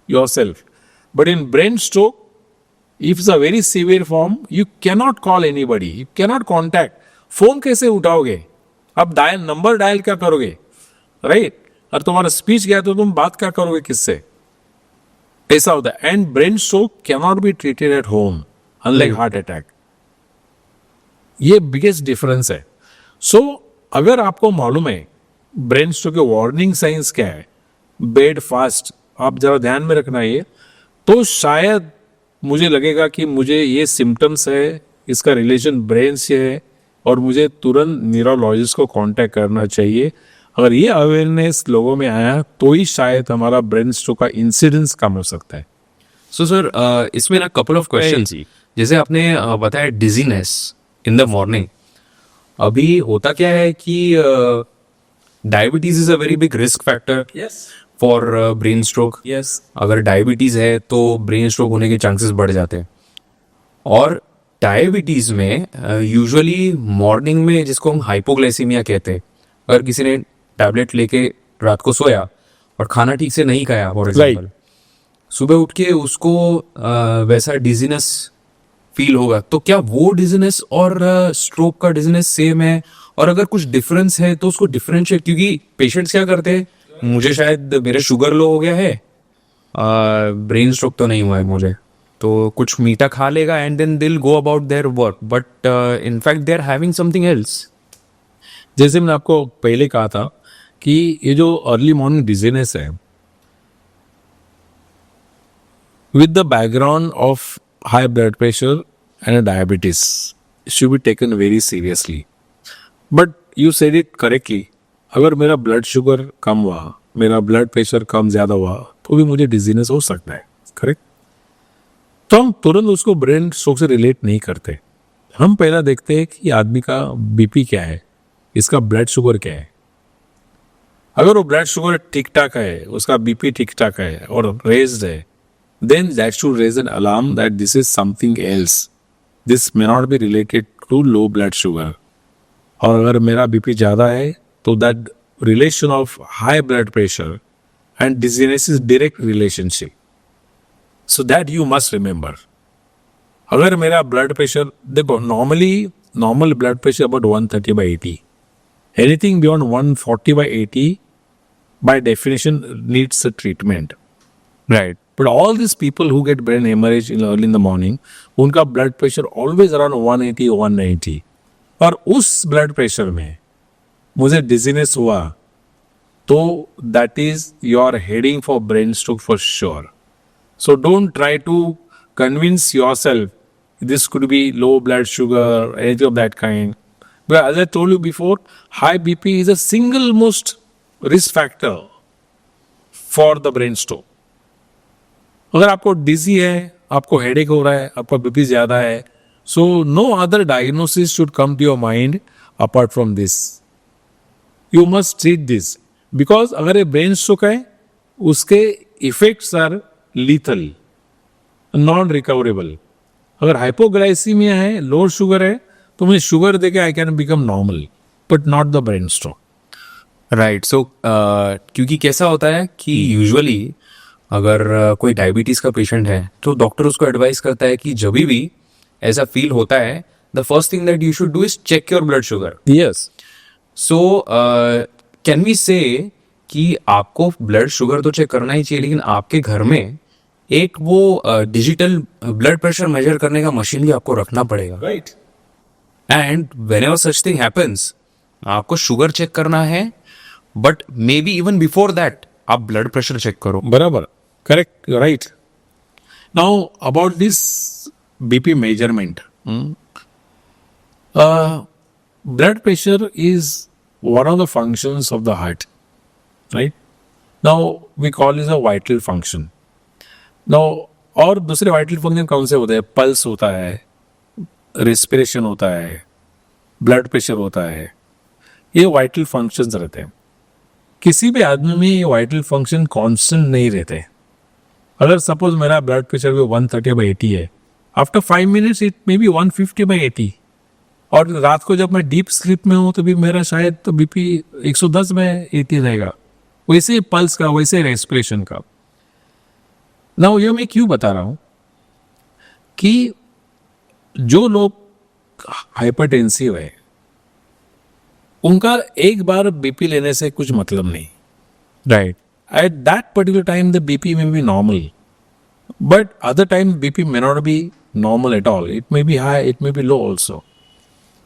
Speaker 2: yourself, but in brain stroke, if it's a very severe form, you cannot call anybody, you cannot contact, phone कैसे उठाओगे आप, dial number dial क्या करोगे, right? और तुम्हारा speech गया तो तुम बात क्या करोगे किससे, ऐसा होता है। And brain stroke cannot be treated at home unlike heart attack, ये बिगेस्ट डिफरेंस है। सो अगर आपको मालूम है ब्रेन स्ट्रोक के वार्निंग साइंस क्या है, बेड फास्ट, आप जरा ध्यान में रखना ये, तो शायद मुझे लगेगा कि मुझे ये सिम्टम्स है, इसका रिलेशन ब्रेन से है, और मुझे तुरंत न्यूरोलॉजिस्ट को कांटेक्ट करना चाहिए। अगर ये अवेयरनेस लोगों में आया तो ही शायद हमारा ब्रेन स्ट्रोक का इंसिडेंस कम हो सकता है।
Speaker 1: सो सर, इसमें ना कपल ऑफ क्वेश्चंस, जैसे आपने बताया डिजीनेस इन द मॉर्निंग, अभी होता क्या है कि diabetes is a very big risk factor for brain stroke. अगर डायबिटीज है तो ब्रेन स्ट्रोक होने के चांसेस बढ़ जाते हैं, और डायबिटीज में यूजुअली मॉर्निंग में, जिसको हम हाइपोग्लाइसीमिया कहते हैं, अगर किसी ने टैबलेट लेके रात को सोया और खाना ठीक से नहीं खाया फॉर एग्जाम्पल, सुबह उठ के उसको वैसा डिजीनेस फील होगा, तो क्या वो डिजीनेस और स्ट्रोक का डिजीनेस सेम है, और अगर कुछ डिफरेंस है तो उसको डिफरेंशिएट, क्योंकि पेशेंट्स क्या करते हैं, मुझे शायद मेरे शुगर लो हो गया है, ब्रेन स्ट्रोक तो नहीं हुआ है मुझे, तो कुछ मीठा खा लेगा and then they'll go about their work, but in fact they are having something else.
Speaker 2: जैसे मैंने आपको पहले कहा था कि ये जो अर्ली मॉर्निंग डिजीनेस है, with the background of high blood pressure and a diabetes, it should be taken very seriously. But you said it correctly. अगर मेरा ब्लड शुगर कम हुआ, मेरा ब्लड प्रेशर कम ज़्यादा हुआ, तो भी मुझे डिजीनेस हो सकता है, करेक्ट? तो हम तुरंत उसको ब्रेन स्ट्रोक से रिलेट नहीं करते। हम पहला देखते हैं कि आदमी का बीपी क्या है, इसका ब्लड शुगर क्या है। अगर वो ब्लड शुगर ठीक ठाक है, उसका बीपी ठीक ठाक है और रेज्ड है, then that should raise an alarm that this is something else. This may not be related to low blood sugar. और अगर मेरा बीपी ज़्यादा है तो that relation of high blood pressure and dizziness is direct relationship. So that you must remember. अगर मेरा blood pressure, देखो normal blood pressure about 130/80. Anything beyond 140/80 by definition needs a treatment.
Speaker 1: Right.
Speaker 2: But all these people who get brain hemorrhage early in the morning, उनका blood pressure always around 180-190, और उस blood pressure में मुझे dizziness हुआ तो that is you are heading for brain stroke for sure. So don't try to convince yourself this could be low blood sugar, anything of that kind. But as I told you before, high BP is a single most risk factor for the brain stroke. अगर आपको डिजी है, आपको headache हो रहा है, आपका BP ज्यादा है, so no other diagnosis should come to your mind apart from this. You must treat this because अगर ये ब्रेन स्ट्रोक है, उसके effects are lethal, non recoverable. अगर हाइपोग्लाइसीमिया है, लो शुगर है, तो मुझे शुगर देके I can become normal, but not the brain stroke.
Speaker 1: Right. So क्योंकि कैसा होता है कि यूजुअली अगर कोई डायबिटीज का पेशेंट है तो डॉक्टर उसको एडवाइस करता है कि जब भी ऐसा फील होता है, the first thing that you should do is check your blood sugar.
Speaker 2: Yes.
Speaker 1: So can we say कि आपको ब्लड शुगर तो चेक करना ही चाहिए, लेकिन आपके घर में एक वो डिजिटल ब्लड प्रेशर मेजर करने का मशीन भी आपको रखना पड़ेगा.
Speaker 2: Right.
Speaker 1: And whenever such thing happens, आपको शुगर चेक करना है, but may be even before that आप ब्लड प्रेशर चेक करो.
Speaker 2: बराबर. Correct. Right. Now about this BP measurement, blood pressure is one of the functions of the heart, right? Now we call it a vital function. Now और दूसरे vital function कौन से होते हैं? Pulse होता है, रेस्पिरेशन होता है, ब्लड प्रेशर होता है, ये वाइटल फंक्शंस रहते हैं। किसी भी आदमी में ये वाइटल फंक्शन कांस्टेंट नहीं रहते। अगर सपोज मेरा ब्लड प्रेशर भी 130/80 है, after 5 minutes it may be 150/80, और रात को जब मैं डीप स्लीप में हूँ तो भी मेरा शायद तो बीपी 110/80 रहेगा। वैसे पल्स का, वैसे रेस्पिरेशन का। ना ये मैं क्यों बता रहा हूँ कि जो लोग हाइपरटेंसिव है उनका एक बार बीपी लेने से कुछ मतलब नहीं, right? At that particular time the BP may be normal, but other time BP may not be normal at all. It may be high, it may be low also.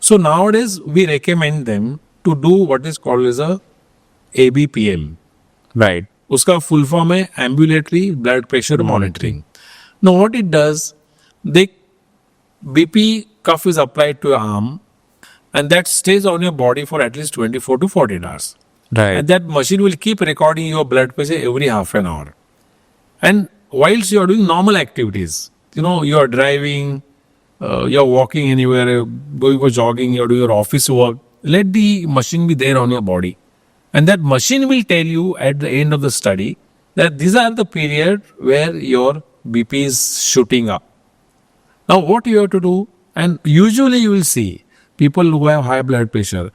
Speaker 2: So nowadays we recommend them to do what is called as a ABPM, right? उसका full form है ambulatory blood pressure monitoring. Now what it does, the BP cuff is applied to your arm and that stays on your body for at least 24 to 48 hours.
Speaker 3: Right.
Speaker 2: And that machine will keep recording your blood pressure every half an hour. And whilst you are doing normal activities, you know, you are driving, you're walking anywhere, going for jogging, you're doing your office work, let the machine be there on your body. And that machine will tell you at the end of the study that these are the period where your BP is shooting up. Now, what you have to do, and usually you will see people who have high blood pressure,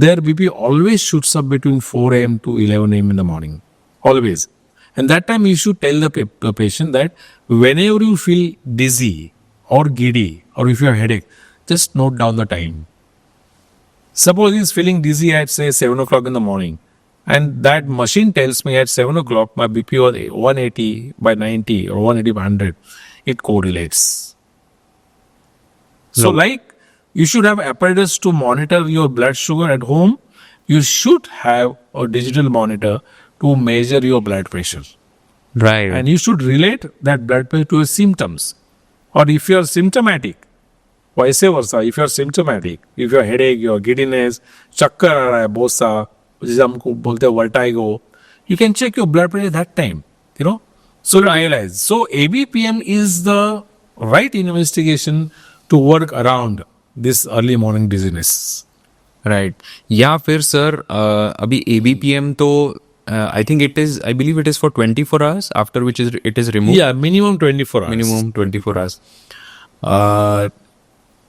Speaker 2: their BP always shoots up between 4 a.m. to 11 a.m. in the morning. Always. And that time you should tell the patient that whenever you feel dizzy or giddy or if you have headache, just note down the time. Suppose he's feeling dizzy at say 7 o'clock in the morning, and that machine tells me at 7 o'clock my BP was 180/90 or 180/100. It correlates. So, like you should have apparatus to monitor your blood sugar at home. You should have a digital monitor to measure your blood pressure.
Speaker 3: Right.
Speaker 2: And you should relate that blood pressure to your symptoms. Or if you are symptomatic, vice versa, if you are symptomatic, if your headache, your giddiness, चक्कर आ रहा है बहुत सा, जिसे हमको बोलते हैं vertigo, you can check your blood pressure that time, you know. So realize. So ABPM is the right investigation to work around this early morning dizziness.
Speaker 3: Right. या फिर सर अभी ABPM तो I think I believe it is for 24 hours after which it is remove.
Speaker 2: Yeah, minimum 24 hours.
Speaker 3: Minimum 24 hours.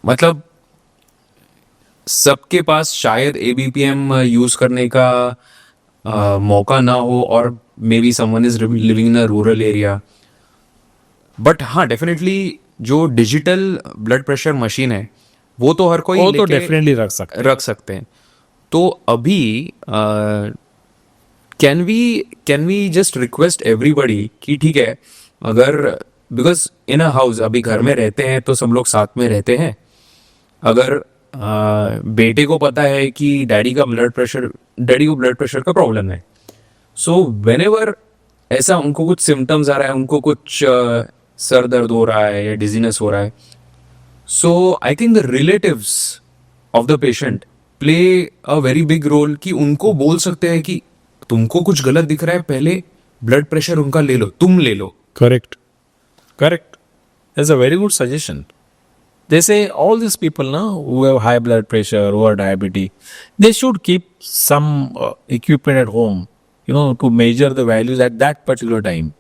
Speaker 3: मतलब सबके पास शायद ABPM use करने का मौका ना हो, और may be someone is living in a rural area. But हाँ, डेफिनेटली जो डिजिटल ब्लड प्रेशर मशीन है वो तो हर कोई
Speaker 2: वो तो
Speaker 3: लेके
Speaker 2: डेफिनेटली रख सकते
Speaker 3: हैं. तो अभी can we just request everybody कि ठीक है, अगर बिकॉज इन अ हाउस अभी घर में रहते हैं तो सब लोग साथ में रहते हैं. अगर बेटे को पता है कि डैडी को ब्लड प्रेशर का प्रॉब्लम है, सो व्हेनेवर ऐसा उनको कुछ सिम्टम्स आ रहा है, उनको कुछ सर दर्द हो रहा है या डिजीनेस हो रहा है, so I think the relatives of the patient play a very big role कि उनको बोल सकते हैं कि तुमको कुछ गलत दिख रहा है, पहले ब्लड प्रेशर उनका ले लो, तुम ले लो.
Speaker 2: Correct. That's a very good suggestion. They say all these people now who have high blood pressure, who are diabetic, they should keep some equipment at home, you know, to measure the values at that particular time.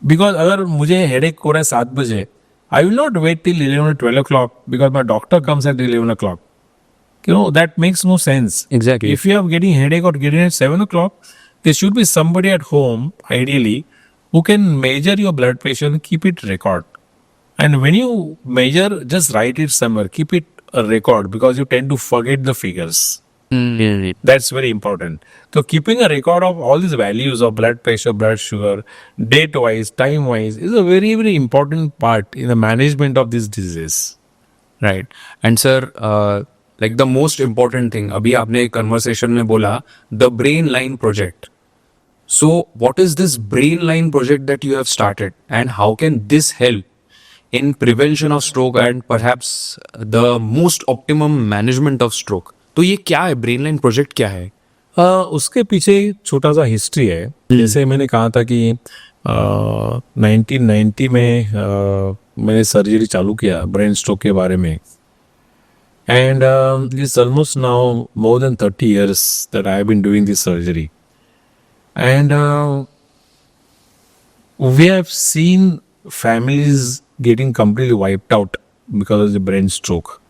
Speaker 2: Because अगर मुझे headache हो रहा है 7 बजे, I will not wait till 11 or 12 o'clock because my doctor comes at 11 o'clock. You know, that makes no sense.
Speaker 3: Exactly.
Speaker 2: If you are getting headache or getting at 7 o'clock, there should be somebody at home, ideally, who can measure your blood pressure and keep it record. And when you measure, just write it somewhere. Keep it a record because you tend to forget the figures. That's very important. So keeping a record of all these values of blood pressure, blood sugar, date-wise, time-wise is a very, very important part in the management of this disease.
Speaker 3: Right. And sir like the most important thing, अभी आपने conversation में बोला the brain line project. So what is this brain line project that you have started and how can this help in prevention of stroke and perhaps the most optimum management of stroke? तो ये क्या है, brain line project क्या है?
Speaker 2: उसके पीछे छोटा सा हिस्ट्री है. जैसे मैंने कहा था कि 1990 में मैंने सर्जरी चालू किया ब्रेन स्ट्रोक के बारे में. And it's almost now more than 30 years that I have been doing this surgery. And we have seen families getting completely wiped out because of the brain stroke.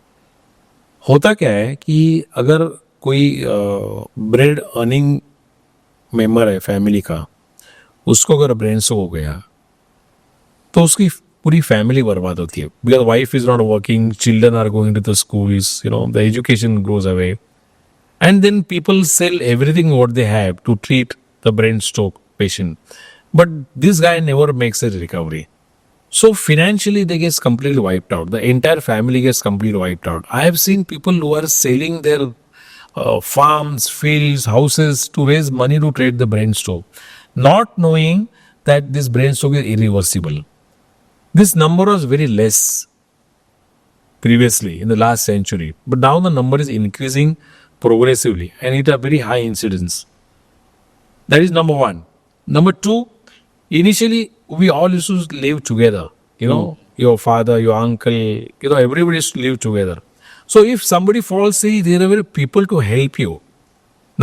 Speaker 2: होता क्या है कि अगर कोई ब्रेड अर्निंग मेंबर है family का, उसको अगर ब्रेन स्ट्रोक हो गया तो उसकी पूरी फैमिली बर्बाद होती है. Because wife is not working, children are going to the schools, you know, the education goes away, and then people sell everything what they have to treat the brain stroke patient. But this guy never makes a recovery. So financially they get completely wiped out. The entire family gets completely wiped out. I have seen people who are selling their farms, fields, houses to raise money to treat the brain stroke, not knowing that this brain stroke is irreversible. This number was very less previously in the last century, but now the number is increasing progressively and it a very high incidence. That is number one. Number two, initially we all used to live together, you know, your father, your uncle, you know, everybody used to live together. So if somebody falls sick, there are people to help you.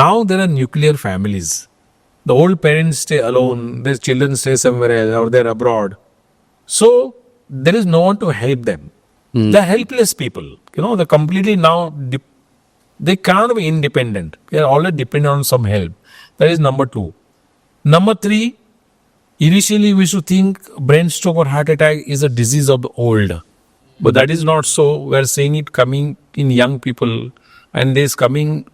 Speaker 2: Now there are nuclear families. The old parents stay alone, their children stay somewhere else or they're abroad. So there is no one to help them. They're helpless people, you know, they're completely now, they cannot be independent. They're always dependent on some help. That is number two. Number three, initially we should think brain stroke or heart attack is a disease of the old. But that is not so. We are seeing it coming in young people, and this coming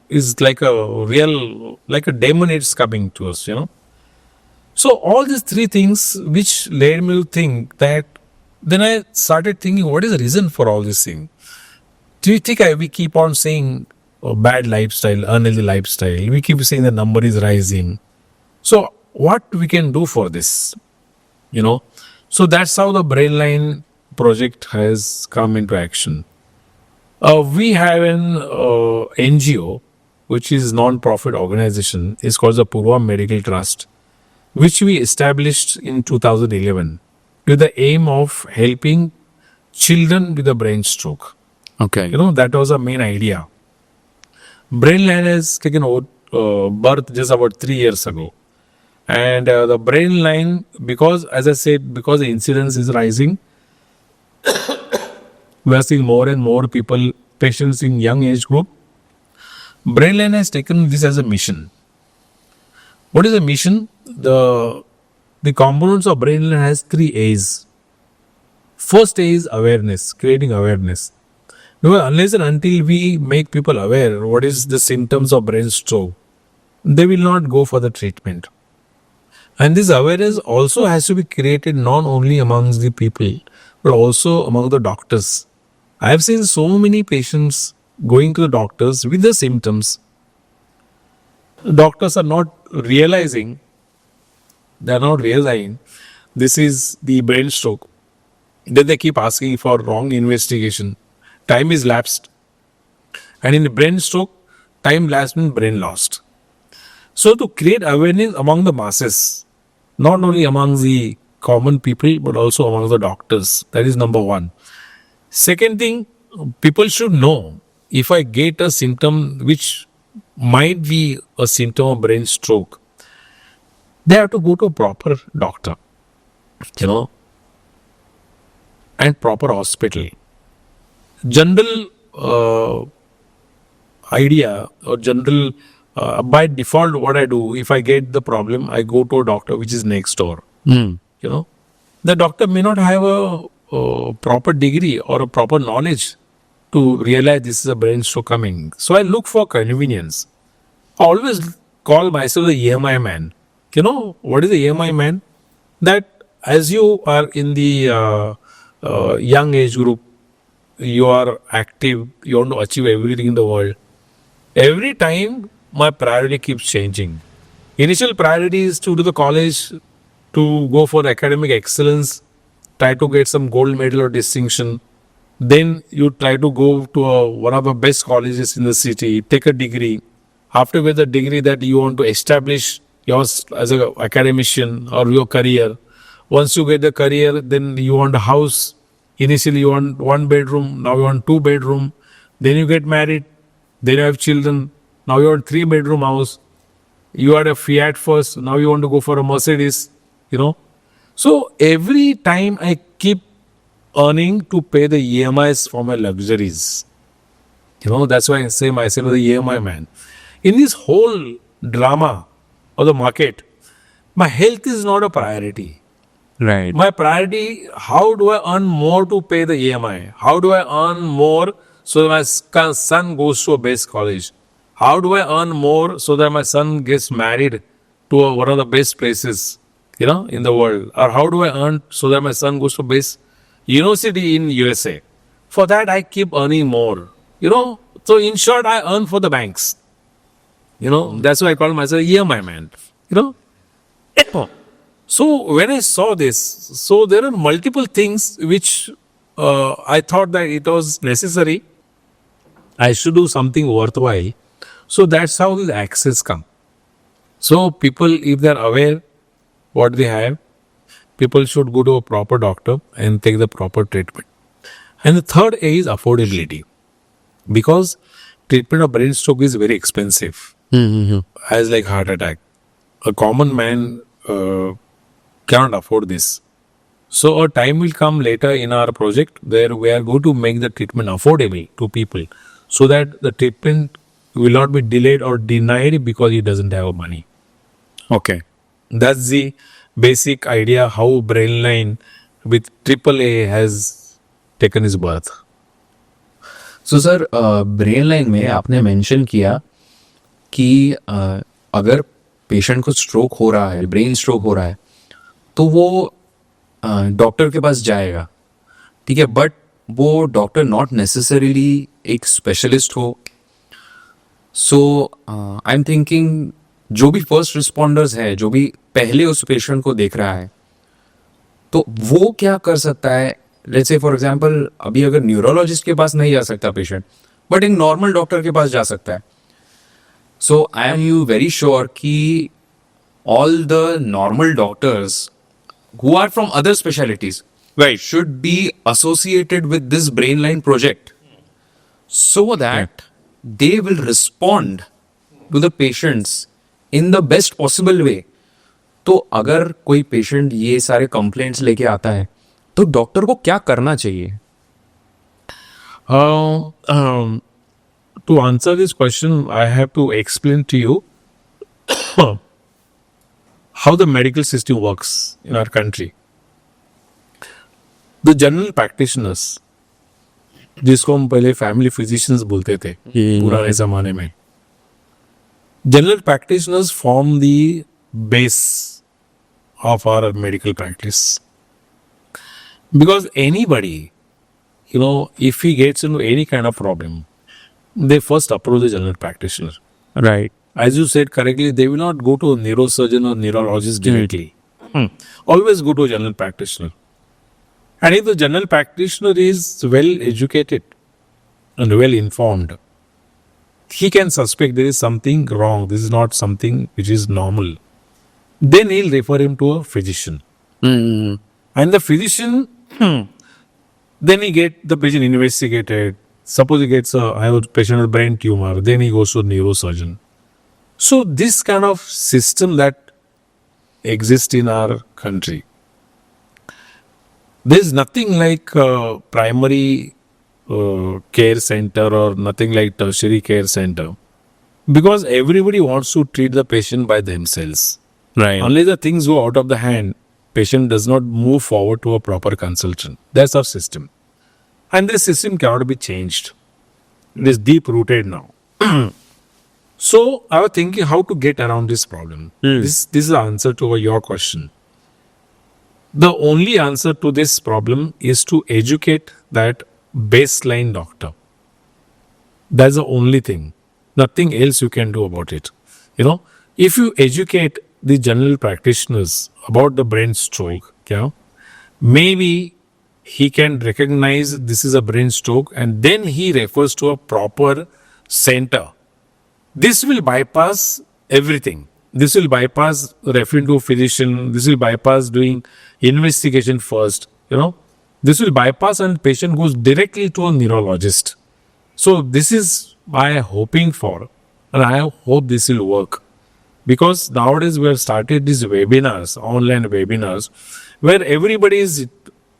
Speaker 2: is like a real, like a demon, it's coming to us, you know. So all these three things which led me to think that, then I started thinking, what is the reason for all this thing? Do you think we keep on saying bad lifestyle, unhealthy lifestyle, we keep saying the number is rising. So what we can do for this, you know? So that's how the Brainline project has come into action. We have an NGO, which is non-profit organization. It's called the Purva Medical Trust, which we established in 2011 with the aim of helping children with a brain stroke.
Speaker 3: Okay.
Speaker 2: You know, that was the main idea. Brainline has taken birth just about 3 years ago. And the Brainline, because as I said, because the incidence is rising, we are seeing more and more people, patients in young age group. Brainline has taken this as a mission. What is the mission? The components of Brainline has 3 A's. First A is awareness, creating awareness. Because unless and until we make people aware what is the symptoms of brain stroke, they will not go for the treatment. And this awareness also has to be created not only amongst the people, but also among the doctors. I have seen so many patients going to the doctors with the symptoms. Doctors are not realizing, this is the brain stroke. Then they keep asking for wrong investigation. Time is lapsed. And in the brain stroke, time lapsed means brain lost. So to create awareness among the masses, not only among the common people, but also among the doctors. That is number one. Second thing, people should know if I get a symptom which might be a symptom of brain stroke, they have to go to a proper doctor, you know, and proper hospital. General idea or general by default, what I do, if I get the problem, I go to a doctor which is next door. You know, the doctor may not have a proper degree or a proper knowledge to realize this is a brain stroke coming. So I look for convenience. I always call myself the EMI man. You know, what is the EMI man? That as you are in the young age group, you are active, you want to achieve everything in the world. Every time my priority keeps changing. Initial priority is to do the college, to go for academic excellence, try to get some gold medal or distinction. Then you try to go to one of the best colleges in the city, take a degree. After with the degree that you want to establish yours as a academician or your career. Once you get the career, then you want a house. Initially, you want 1 bedroom. Now you want 2 bedroom. Then you get married. Then you have children. Now you want 3 bedroom house. You had a Fiat first. Now you want to go for a Mercedes. So every time I keep earning to pay the EMIs for my luxuries. That's why I say myself the EMI man. In this whole drama of the market, my health is not a priority.
Speaker 3: Right.
Speaker 2: My priority, how do I earn more to pay the EMI? How do I earn more so that my son goes to a best college? How do I earn more so that my son gets married to one of the best places, in the world? Or how do I earn so that my son goes to best university in USA? For that, I keep earning more, So in short, I earn for the banks. That's why I call myself EMI man, So when I saw this, so there are multiple things which I thought that it was necessary. I should do something worthwhile. So that's how the access come. So people, if they are aware what they have, people should go to a proper doctor and take the proper treatment. And the third A is affordability. Because treatment of brain stroke is very expensive. As like heart attack. A common man cannot afford this. So a time will come later in our project where we are going to make the treatment affordable to people so that the treatment will not be delayed or denied because he doesn't have money.
Speaker 1: Okay.
Speaker 2: That's the basic idea how Brainline with AAA has taken its birth.
Speaker 3: So sir brain line में आपने mention किया कि अगर patient को stroke हो रहा है, brain stroke हो रहा है, तो वो डॉक्टर के पास जाएगा, ठीक है, बट वो डॉक्टर नॉट नेसेसरीली एक स्पेशलिस्ट हो. सो आई एम थिंकिंग जो भी फर्स्ट रिस्पॉन्डर्स है, जो भी पहले उस पेशेंट को देख रहा है, तो वो क्या कर सकता है. लेट्स से फॉर एग्जांपल अभी अगर न्यूरोलॉजिस्ट के पास नहीं जा सकता पेशेंट, बट एक नॉर्मल डॉक्टर के पास जा सकता है. So I am you very sure कि all the normal doctors who are from other specialties should be associated with this Brainline project so that they will respond to the patients in the best possible way. तो अगर कोई patient ये सारे complaints लेके आता है तो doctor को क्या करना चाहिए?
Speaker 2: To answer this question, I have to explain to you how the medical system works in our country. The general practitioners, जिसको हम पहले फैमिली फिजिशियंस बोलते थे पुराने जमाने में, general practitioners form the base of our medical practice. Because anybody, if he gets into any kind of problem, they first approach the general practitioner.
Speaker 3: Right.
Speaker 2: As you said correctly, they will not go to a neurosurgeon or neurologist directly. Always go to a general practitioner. And if the general practitioner is well educated and well informed, he can suspect there is something wrong. This is not something which is normal. Then he'll refer him to a physician. And the physician, then he get the patient investigated. Suppose he gets a patient with brain tumor, then he goes to a neurosurgeon. So this kind of system that exists in our country, there is nothing like primary care center or nothing like tertiary care center, because everybody wants to treat the patient by themselves.
Speaker 3: Right.
Speaker 2: Unless the things go out of the hand, patient does not move forward to a proper consultant. That's our system. And this system cannot be changed. It is deep rooted now. So I was thinking how to get around this problem. This is the answer to your question. The only answer to this problem is to educate that baseline doctor. That's the only thing. Nothing else you can do about it. If you educate the general practitioners about the brain stroke, maybe he can recognize this is a brain stroke and then he refers to a proper center. This will bypass everything. this will bypass referring to a physician, this will bypass doing investigation first, this will bypass and patient goes directly to a neurologist. So this is I am hoping for, and I hope this will work, because nowadays we have started these webinars, online webinars, where everybody is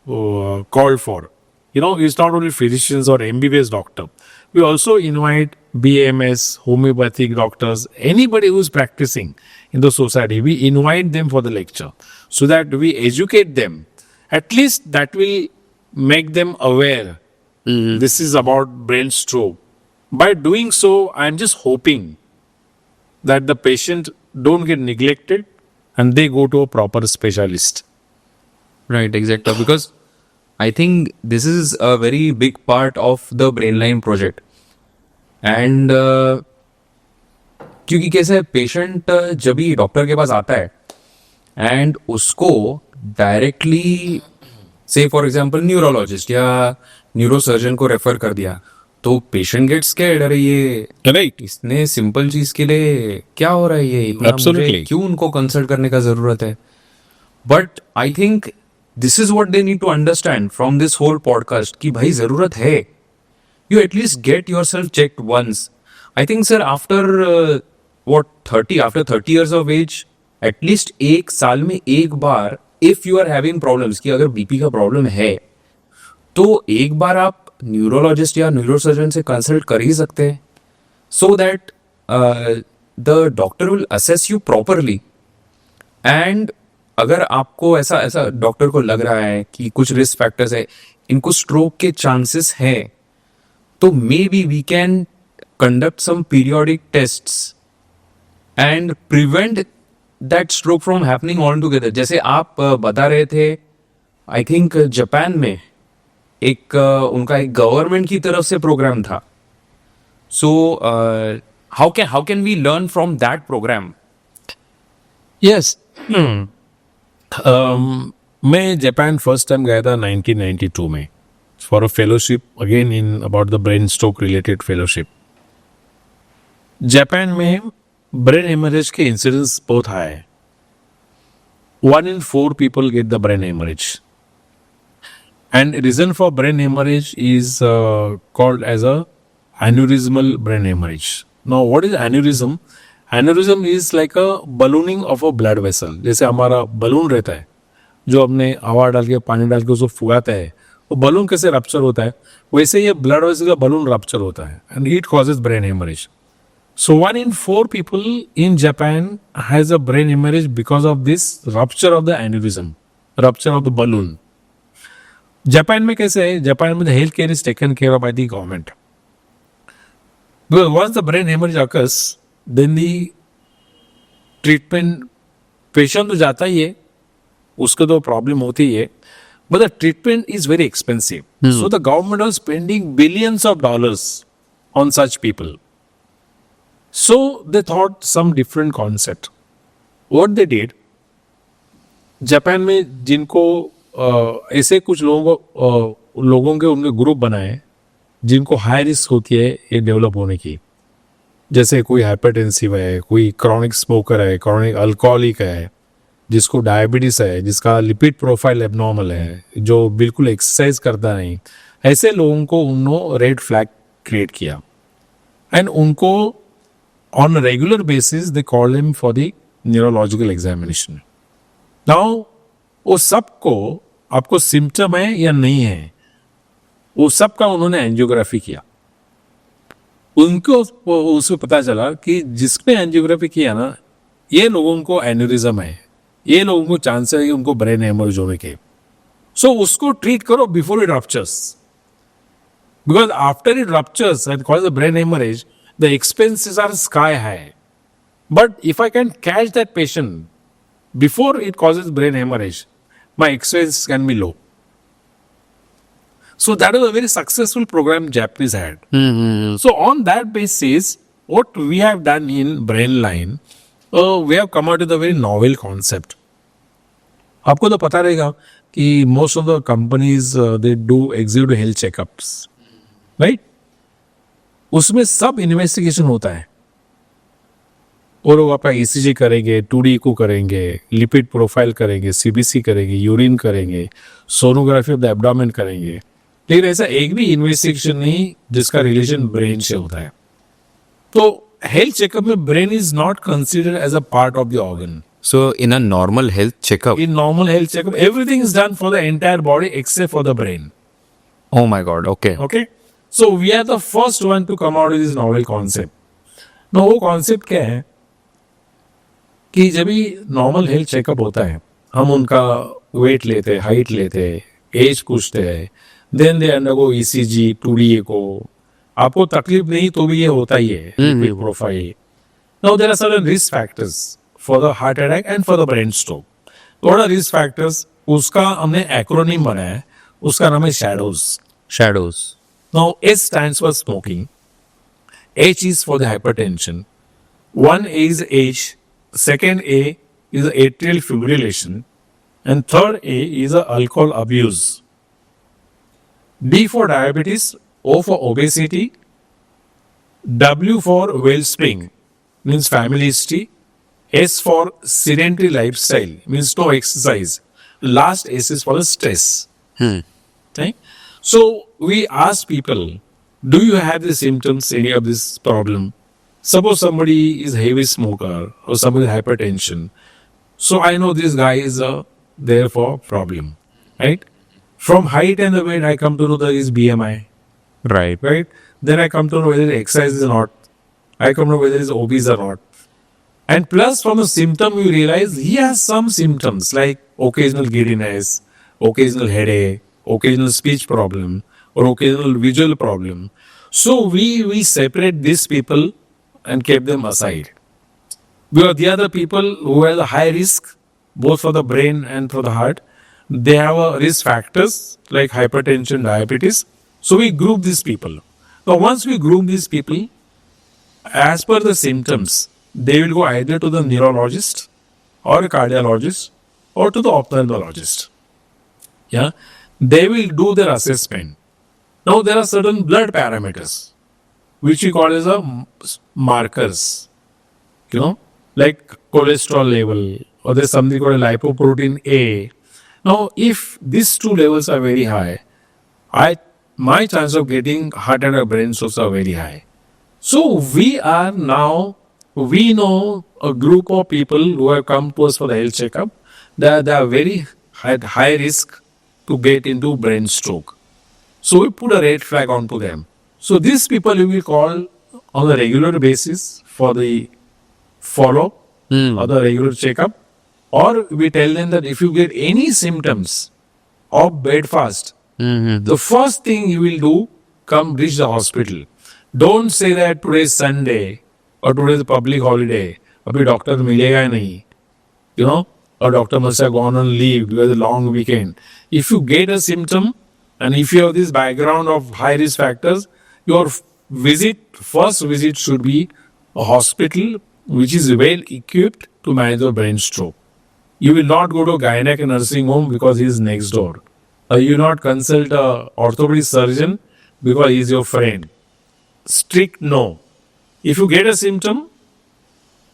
Speaker 2: called for. It's not only physicians or MBBS doctor. We also invite BMS, homeopathic doctors, anybody who's practicing in the society. We invite them for the lecture so that we educate them. At least that will make them aware this is about brain stroke. By doing so, I'm just hoping that the patient don't get neglected and they go to a proper specialist.
Speaker 3: Right, exactly. Because I think this is a very big part of the Brainline project. And क्योंकि कैसे है, patient जब भी doctor के पास आता है and उसको directly से फॉर एग्जांपल न्यूरोलॉजिस्ट या न्यूरोसर्जन को रेफर कर दिया, तो पेशेंट गेट स्कैर्ड, अरे ये
Speaker 2: Right.
Speaker 3: इसने सिंपल चीज के लिए क्या हो रहा है, ये इतना
Speaker 2: Absolutely.
Speaker 3: मुझे क्यों उनको कंसल्ट करने का जरूरत है. But I think this is what they need to understand from this whole podcast कि भाई जरूरत है. You at least get yourself checked once. I think sir after after 30 years of age, at least एक साल में एक बार, if you are having problems, कि अगर बीपी का प्रॉब्लम है तो एक बार आप न्यूरोलॉजिस्ट या न्यूरोसर्जन से कंसल्ट कर ही सकते हैं, so that the doctor will assess you properly. And अगर आपको ऐसा डॉक्टर को लग रहा है कि कुछ रिस्क फैक्टर्स है, इनको स्ट्रोक के चांसेस हैं, तो maybe we can conduct some periodic tests and prevent that stroke from happening altogether. जैसे आप बता रहे थे, आई थिंक जापान में एक उनका एक गवर्नमेंट की तरफ से प्रोग्राम था. So how can we learn from that programme?
Speaker 2: Yes. मैं जापान फर्स्ट टाइम गया था 1992 में for a fellowship, again in about the brain stroke related fellowship. Japan में ब्रेन हेमरेज के इंसिडेंस बहुत हाई है. 1 in 4 people get the brain hemorrhage. And reason for brain hemorrhage is called as a aneurysmal brain hemorrhage. Now, what is aneurysm? Aneurysm is like a ballooning of a blood vessel. जैसे हमारा balloon रहता है, जो हमने हवा डाल के पानी डाल के उसको फुगाते हैं, वो बलून कैसे रप्चर होता है, वैसे ये ब्लड वेसल का बलून रप्चर होता है, and it causes brain hemorrhage. So 1 in 4 people in Japan has a brain hemorrhage because of this rupture of the aneurysm, rupture of the balloon. Japan में कैसे है, जापान में health care is taken care of by the government. Once the brain haemorrhage occurs, then the treatment, patient तो जाता ही है, उसको तो problem होती ही है, but the treatment is very expensive. So the government was spending billions of dollars on such people. So they thought some different concept. What they did, Japan में जिनको ऐसे कुछ लोगों के उनके ग्रुप बनाए जिनको हाई रिस्क होती है ये डेवलप होने की. जैसे कोई हाइपरटेंसिव है, कोई क्रॉनिक स्मोकर है, क्रॉनिक अल्कोहलिक है, जिसको डायबिटीज है, जिसका लिपिड प्रोफाइल एबनॉर्मल है, जो बिल्कुल एक्सरसाइज करता नहीं, ऐसे लोगों को उन्होंने रेड फ्लैग क्रिएट किया. एंड उनको on regular basis they call him for the neurological examination. Now वो सबको, आपको सिम्टम है या नहीं है, वो सबका उन्होंने एंजियोग्राफी किया. उनको उससे पता चला कि जिसने एंजियोग्राफी किया ना, ये लोगों को एन्यूरिज्म है, ये लोगों को चांस है कि उनको ब्रेन हेमरेज होने के. सो उसको ट्रीट करो before it ruptures, because after it ruptures and cause the brain haemorrhage, the expenses are sky high. But if I can catch that patient before it causes brain hemorrhage, my expenses can be low. So that was a very successful program Japanese had. So on that basis, what we have done in Brainline, we have come out with a very novel concept. आपको तो पता रहेगा कि most of the companies they do executive health checkups, right? उसमें सब investigation होता है. वो लोग आपका ईसीजी करेंगे, 2D इको करेंगे, लिपिड प्रोफाइल करेंगे, सीबीसी करेंगे, यूरिन करेंगे, सोनोग्राफी ऑफ द एब्डोमेन करेंगे। लेकिन ऐसा एक भी इन्वेस्टिगेशन नहीं जिसका रिलेशन ब्रेन से होता है। तो हेल्थ चेकअप में brain is not considered as a part of the organ.
Speaker 3: So in a normal health checkup.
Speaker 2: In normal health checkup, everything is done for the entire body except for the brain.
Speaker 3: Oh my God. Okay.
Speaker 2: Okay? So we are the first one to come out with this novel concept. Now वो concept क्या है कि जब भी normal health checkup होता है, हम उनका वेट लेते हैं, हाइट लेते हैं, एज पूछते हैं, then they undergo ECG, 2D को। आपको तकलीफ नहीं तो भी ये होता ही है, lipid profile. Now there are certain risk factors for the heart attack and for the brain stroke. थोड़ा रिस्क फैक्टर्स, उसका हमने एक्रोनिम बनाया है, उसका नाम है shadows.
Speaker 3: Shadows.
Speaker 2: Now, S stands for smoking. H is for the hypertension. 1A is age. Second A is the atrial fibrillation. And third A is the alcohol abuse. D for diabetes. O for obesity. W for wellspring, means family history. S for sedentary lifestyle, means no exercise. Last S is for the stress. Right? So we ask people, do you have the symptoms, any of this problem? Suppose somebody is heavy smoker or somebody with hypertension. So I know this guy is there for problem, right? From height and the weight, I come to know that is BMI,
Speaker 3: Right.
Speaker 2: right? Then I come to know whether exercise is or not. I come to know whether he is obese or not. And plus from the symptom, you realize he has some symptoms like occasional giddiness, occasional headache, occasional speech problem, or occasional visual problem. So we separate these people and keep them aside. Because the other people who have the high risk, both for the brain and for the heart, they have a risk factors like hypertension, diabetes. So we group these people. Now once we group these people, as per the symptoms, they will go either to the neurologist or a cardiologist or to the ophthalmologist. Yeah, they will do their assessment. Now there are certain blood parameters which we call as a markers, like cholesterol level, or there's something called a lipoprotein A. Now if these two levels are very high, my chance of getting heart attack, brain strokes are very high. So we know a group of people who have come to us for the health checkup, that they are very high risk to get into brain stroke. So we put a red flag onto them. So these people we will call on a regular basis for the follow-up or the regular checkup, or we tell them that if you get any symptoms of bedfast, the first thing you will do, come reach the hospital. Don't say that today is Sunday or today is a public holiday, abhi doctor milega nahi, or doctor must have gone on leave because it's a long weekend. If you get a symptom and if you have this background of high risk factors, your first visit should be a hospital which is well equipped to manage the brain stroke. You will not go to a gynec nursing home because he is next door. Or you will not consult a orthopedic surgeon because he is your friend. Strict no. If you get a symptom,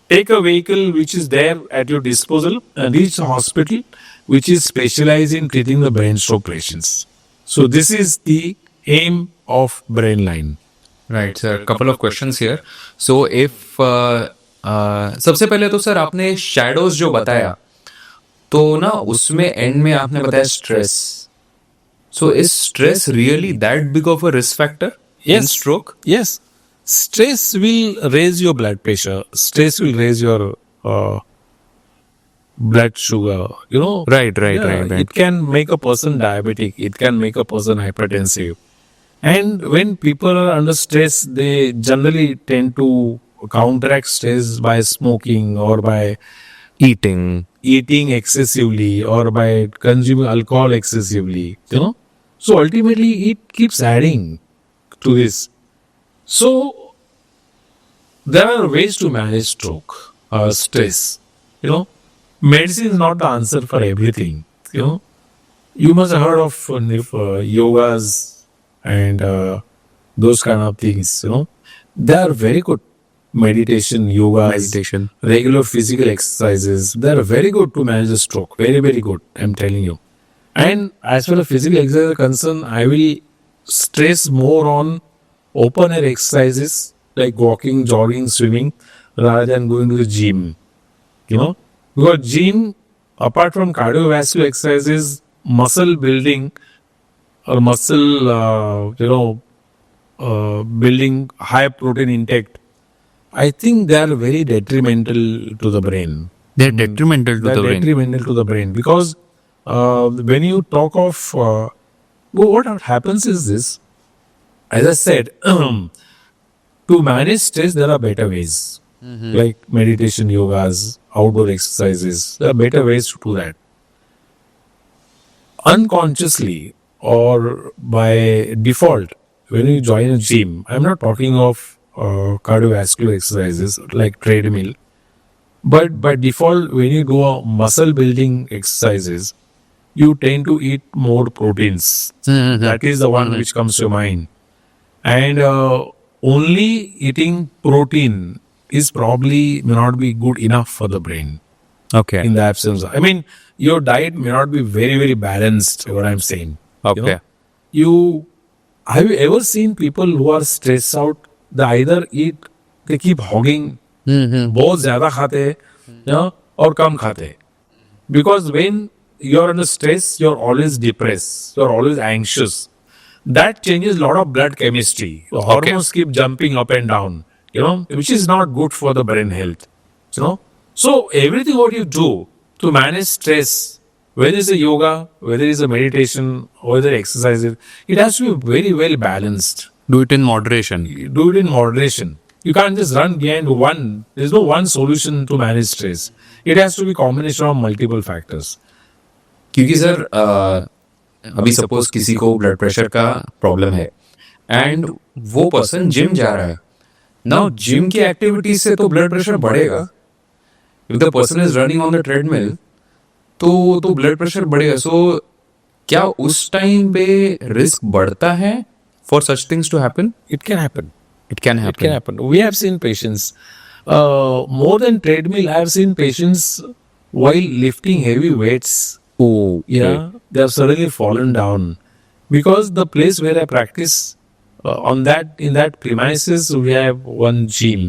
Speaker 2: take a vehicle which is there at your disposal and reach a hospital which is specialized in treating the brain stroke patients. So this is the aim of Brain Line.
Speaker 3: Right, sir. Couple of questions here. So if सबसे पहले तो sir आपने shadows जो बताया, तो ना उसमें and में आपने बताया stress. So is stress really that big of a risk factor in stroke?
Speaker 2: Yes. Stress will raise your blood pressure. Stress will raise your blood sugar.
Speaker 3: Right.
Speaker 2: It can make a person diabetic. It can make a person hypertensive. And when people are under stress, they generally tend to counteract stress by smoking or by
Speaker 3: Eating.
Speaker 2: eating excessively or by consuming alcohol excessively. So ultimately, it keeps adding to this. So there are ways to manage stroke, stress. Medicine is not the answer for everything. You must have heard of yogas and those kind of things. They are very good, meditation, yogas,
Speaker 3: Meditation.
Speaker 2: regular physical exercises, they're very good to manage the stroke. Very, very good, I'm telling you. And as far as physical exercise is concerned, I will stress more on open air exercises like walking, jogging, swimming, rather than going to the gym. You know, because gym, apart from cardiovascular exercises, muscle building or muscle, building high protein intake, I think they are very detrimental to the brain.
Speaker 3: They're detrimental to
Speaker 2: They're
Speaker 3: the brain.
Speaker 2: detrimental to the brain because when you talk of what happens is this, as I said, to manage stress, there are better ways like meditation, yogas, outdoor exercises. There are better ways to do that. Unconsciously or by default, when you join a gym, I'm not talking of cardiovascular exercises like treadmill, but by default, when you do a muscle building exercises, you tend to eat more proteins. That is the one which comes to mind. And only eating protein is probably may not be good enough for the brain
Speaker 3: Okay.
Speaker 2: in the absence. I mean, your diet may not be very, very balanced, what I'm saying.
Speaker 3: Okay.
Speaker 2: Have you ever seen people who are stressed out? They either eat, they keep hogging, बहुत ज़्यादा खाते हैं, और कम खाते हैं. Because when you're under stress, you're always depressed, you're always anxious. That changes a lot of blood chemistry. The hormones keep jumping up and down, which is not good for the brain health. So everything what you do to manage stress, whether it's a yoga, whether it's a meditation, whether exercises, it has to be very well balanced.
Speaker 3: Do it in moderation.
Speaker 2: Do it in moderation. You can't just run behind one. There's no one solution to manage stress. It has to be combination of multiple factors.
Speaker 3: क्योंकि sir अभी suppose किसी को blood pressure का problem है and वो person gym जा रहा है नाउ जिम की एक्टिविटीज से तो ब्लड प्रेशर बढ़ेगा if the person is running on the treadmill तो ब्लड प्रेशर बढ़ेगा सो क्या उस टाइम पे रिस्क बढ़ता है for such things to happen
Speaker 2: It can happen.
Speaker 3: It can
Speaker 2: It can happen. We have seen patients, more than treadmill, I have seen patients while lifting heavy weights.
Speaker 3: Oh,
Speaker 2: They have suddenly fallen down because the place where I practice in that premises we have one gym.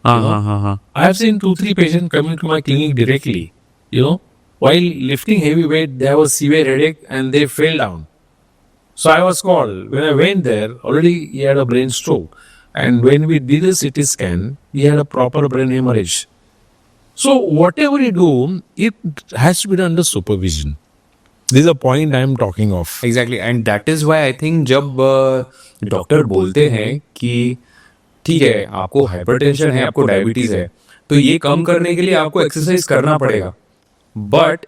Speaker 2: I have seen 2-3 patients coming to my clinic directly. While lifting heavy weight, there was severe headache and they fell down. So I was called. When I went there, already he had a brain stroke. And when we did a CT scan, he had a proper brain hemorrhage. So whatever you do, it has to be done under supervision. This is a point I am talking of.
Speaker 3: Exactly and that is why I think जब doctor बोलते हैं कि ठीक है आपको hypertension है आपको diabetes है तो ये कम करने के लिए आपको एक्सरसाइज करना पड़ेगा बट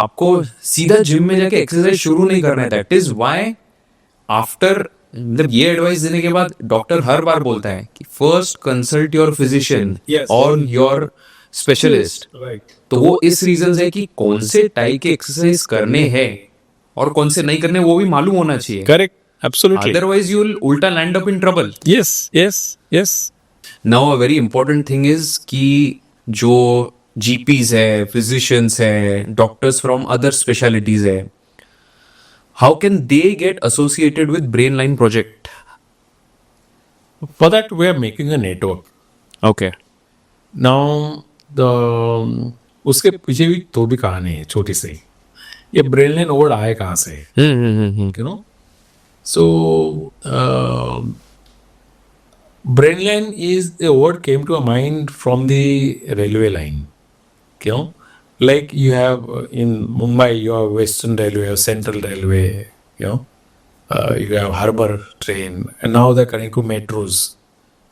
Speaker 3: आपको सीधा जिम में जाके एक्सरसाइज शुरू नहीं करना है दैट इज व्हाई आफ्टर मतलब ये एडवाइस देने के बाद डॉक्टर हर बार बोलता है कि first consult your physician
Speaker 2: Yes.
Speaker 3: और योर स्पेशलिस्ट
Speaker 2: Right.
Speaker 3: तो वो इस रीजन से कि कौन से टाइप के एक्सरसाइज करने हैं और कौन से नहीं करने वो भी मालूम होना चाहिए
Speaker 2: Correct. Absolutely.
Speaker 3: Otherwise you will उल्टा land up in trouble
Speaker 2: Yes. Yes. Yes.
Speaker 3: Now a very important thing is कि जो जीपीज है फिजिशियंस है डॉक्टर्स फ्रॉम अदर स्पेशलिटीज है how can they get associated with Brainline project
Speaker 2: For that, we are making a network.
Speaker 3: Okay
Speaker 2: Now, उसके पीछे भी तो भी कहानी है छोटी सी. ये ब्रेन लाइन वर्ड आए कहाँ से? So, brain line is a word came to a mind from the railway line. Like you have in Mumbai, you have Western Railway, Central Railway, you have Harbour train, and now they're connecting to metros.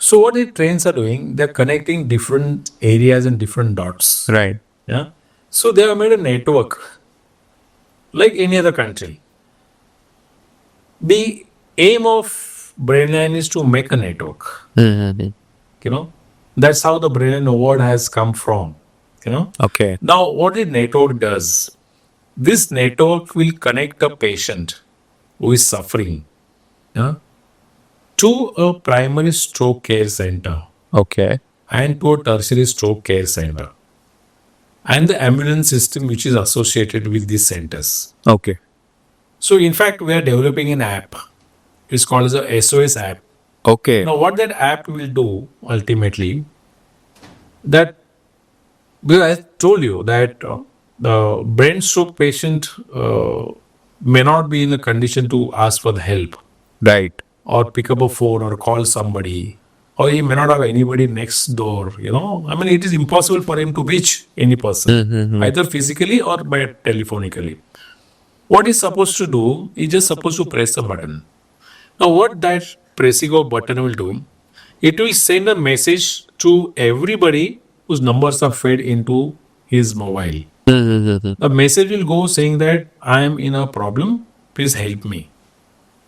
Speaker 2: So what the trains are doing, they're connecting different areas and different dots.
Speaker 3: Right
Speaker 2: Yeah. So they have made a network like any other country. The aim of Brainline is to make a network. That's how the Brainline word has come from.
Speaker 3: Okay
Speaker 2: Now, what the network does, this network will connect a patient who is suffering to a primary stroke care center Okay.
Speaker 4: and to a tertiary stroke care center, and the ambulance system which is associated with these centers.
Speaker 2: Okay.
Speaker 4: So, in fact, we are developing an app. It's called as a SOS app.
Speaker 2: Okay.
Speaker 4: Now, what that app will do ultimately, that because I told you that the brain stroke patient may not be in a condition to ask for the help
Speaker 2: Right.
Speaker 4: or pick up a phone or call somebody, or he may not have anybody next door. I mean, it is impossible for him to reach any person, either physically or by telephonically. What he's supposed to do, he's just supposed to press a button. Now, what that pressing of button will do, it will send a message to everybody whose numbers are fed into his mobile. The message will go saying that I am in a problem, please help me.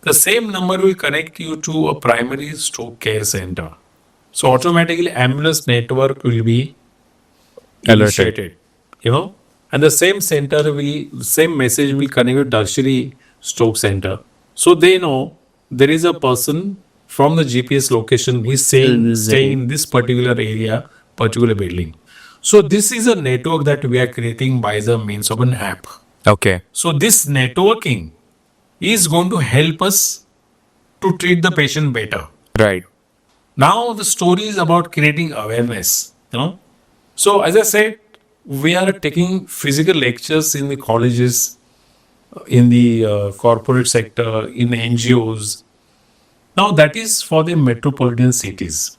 Speaker 4: The same number will connect you to a primary stroke care center. So automatically ambulance network will be
Speaker 2: Alerted.
Speaker 4: initiated, and the same message will connect with tertiary stroke center. So they know there is a person from the GPS location who is staying in this particular area, particular building. So this is a network that we are creating by the means of an app.
Speaker 2: Okay.
Speaker 4: So this networking is going to help us to treat the patient better.
Speaker 2: Right.
Speaker 4: Now the story is about creating awareness. So as I said, we are taking physical lectures in the colleges, in the corporate sector, in NGOs. Now that is for the metropolitan cities.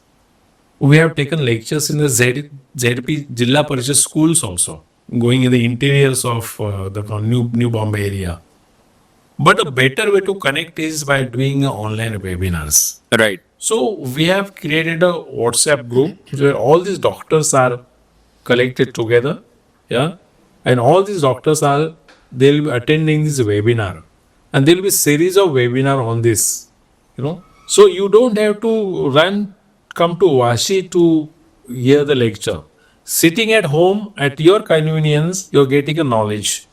Speaker 4: We have taken lectures in the ZP Jilla Parishad schools also, going in the interiors of the New Bombay area. But a better way to connect is by doing online webinars.
Speaker 2: Right.
Speaker 4: So we have created a WhatsApp group where all these doctors are collected together, and all these doctors they'll be attending this webinar, and there will be series of webinar on this. So you don't have to come to Vashi to hear the lecture. Sitting at home at your convenience, you're getting a knowledge.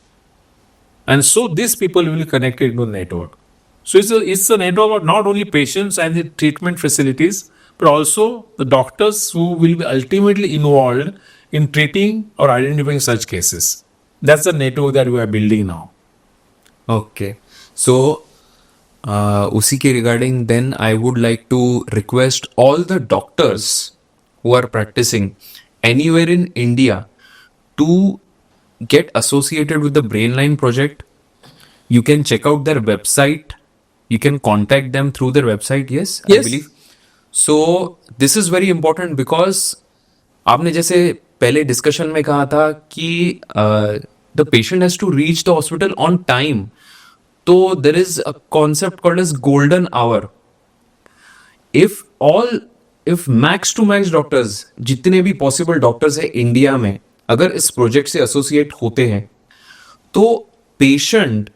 Speaker 4: And so these people will be connected to the network. So it's a network of not only patients and the treatment facilities, but also the doctors who will be ultimately involved in treating or identifying such cases. That's the network that we are building now.
Speaker 3: Okay. So, उसी के regarding then I would like to request all the doctors who are practicing anywhere in India to get associated with the Brainline project. You can check out their website. You can contact them through their website. Yes, I
Speaker 4: Yes.
Speaker 3: believe. So this is very important because आपने जैसे पहले discussion में कहा था कि the patient has to reach the hospital on time. So there is a concept called as golden hour. If max to max doctors, जितने भी possible doctors है इंडिया में, अगर इस प्रोजेक्ट से एसोसिएट होते हैं, तो पेशेंट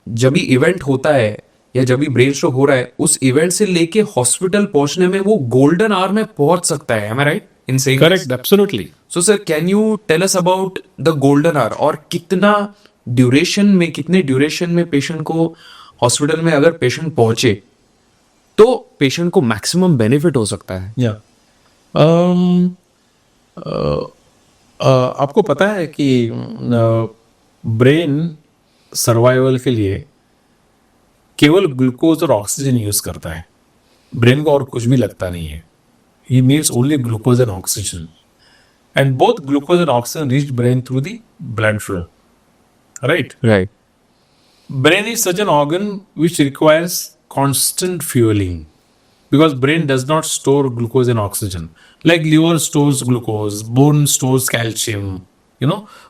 Speaker 3: जब भी इवेंट होता है या जब भी ब्रेन स्ट्रोक हो रहा है, उस इवेंट से लेके हॉस्पिटल पहुंचने में वो गोल्डन आवर में पहुंच सकता है. Am I right in saying this?
Speaker 4: Correct, absolutely.
Speaker 3: So sir, can you tell us about the golden hour और कितने ड्यूरेशन में पेशेंट को हॉस्पिटल में अगर पेशेंट पहुंचे तो पेशेंट को मैक्सिमम बेनिफिट हो सकता है.
Speaker 4: या आपको पता है कि ब्रेन सर्वाइवल के लिए केवल ग्लूकोज और ऑक्सीजन यूज करता है. ब्रेन को और कुछ भी लगता नहीं है. He needs only glucose and oxygen, and both glucose and oxygen reach brain through the blood flow. Right?
Speaker 2: Right.
Speaker 4: Brain is such an organ which requires constant fueling because brain does not store glucose and oxygen. Like liver stores glucose, bone stores calcium.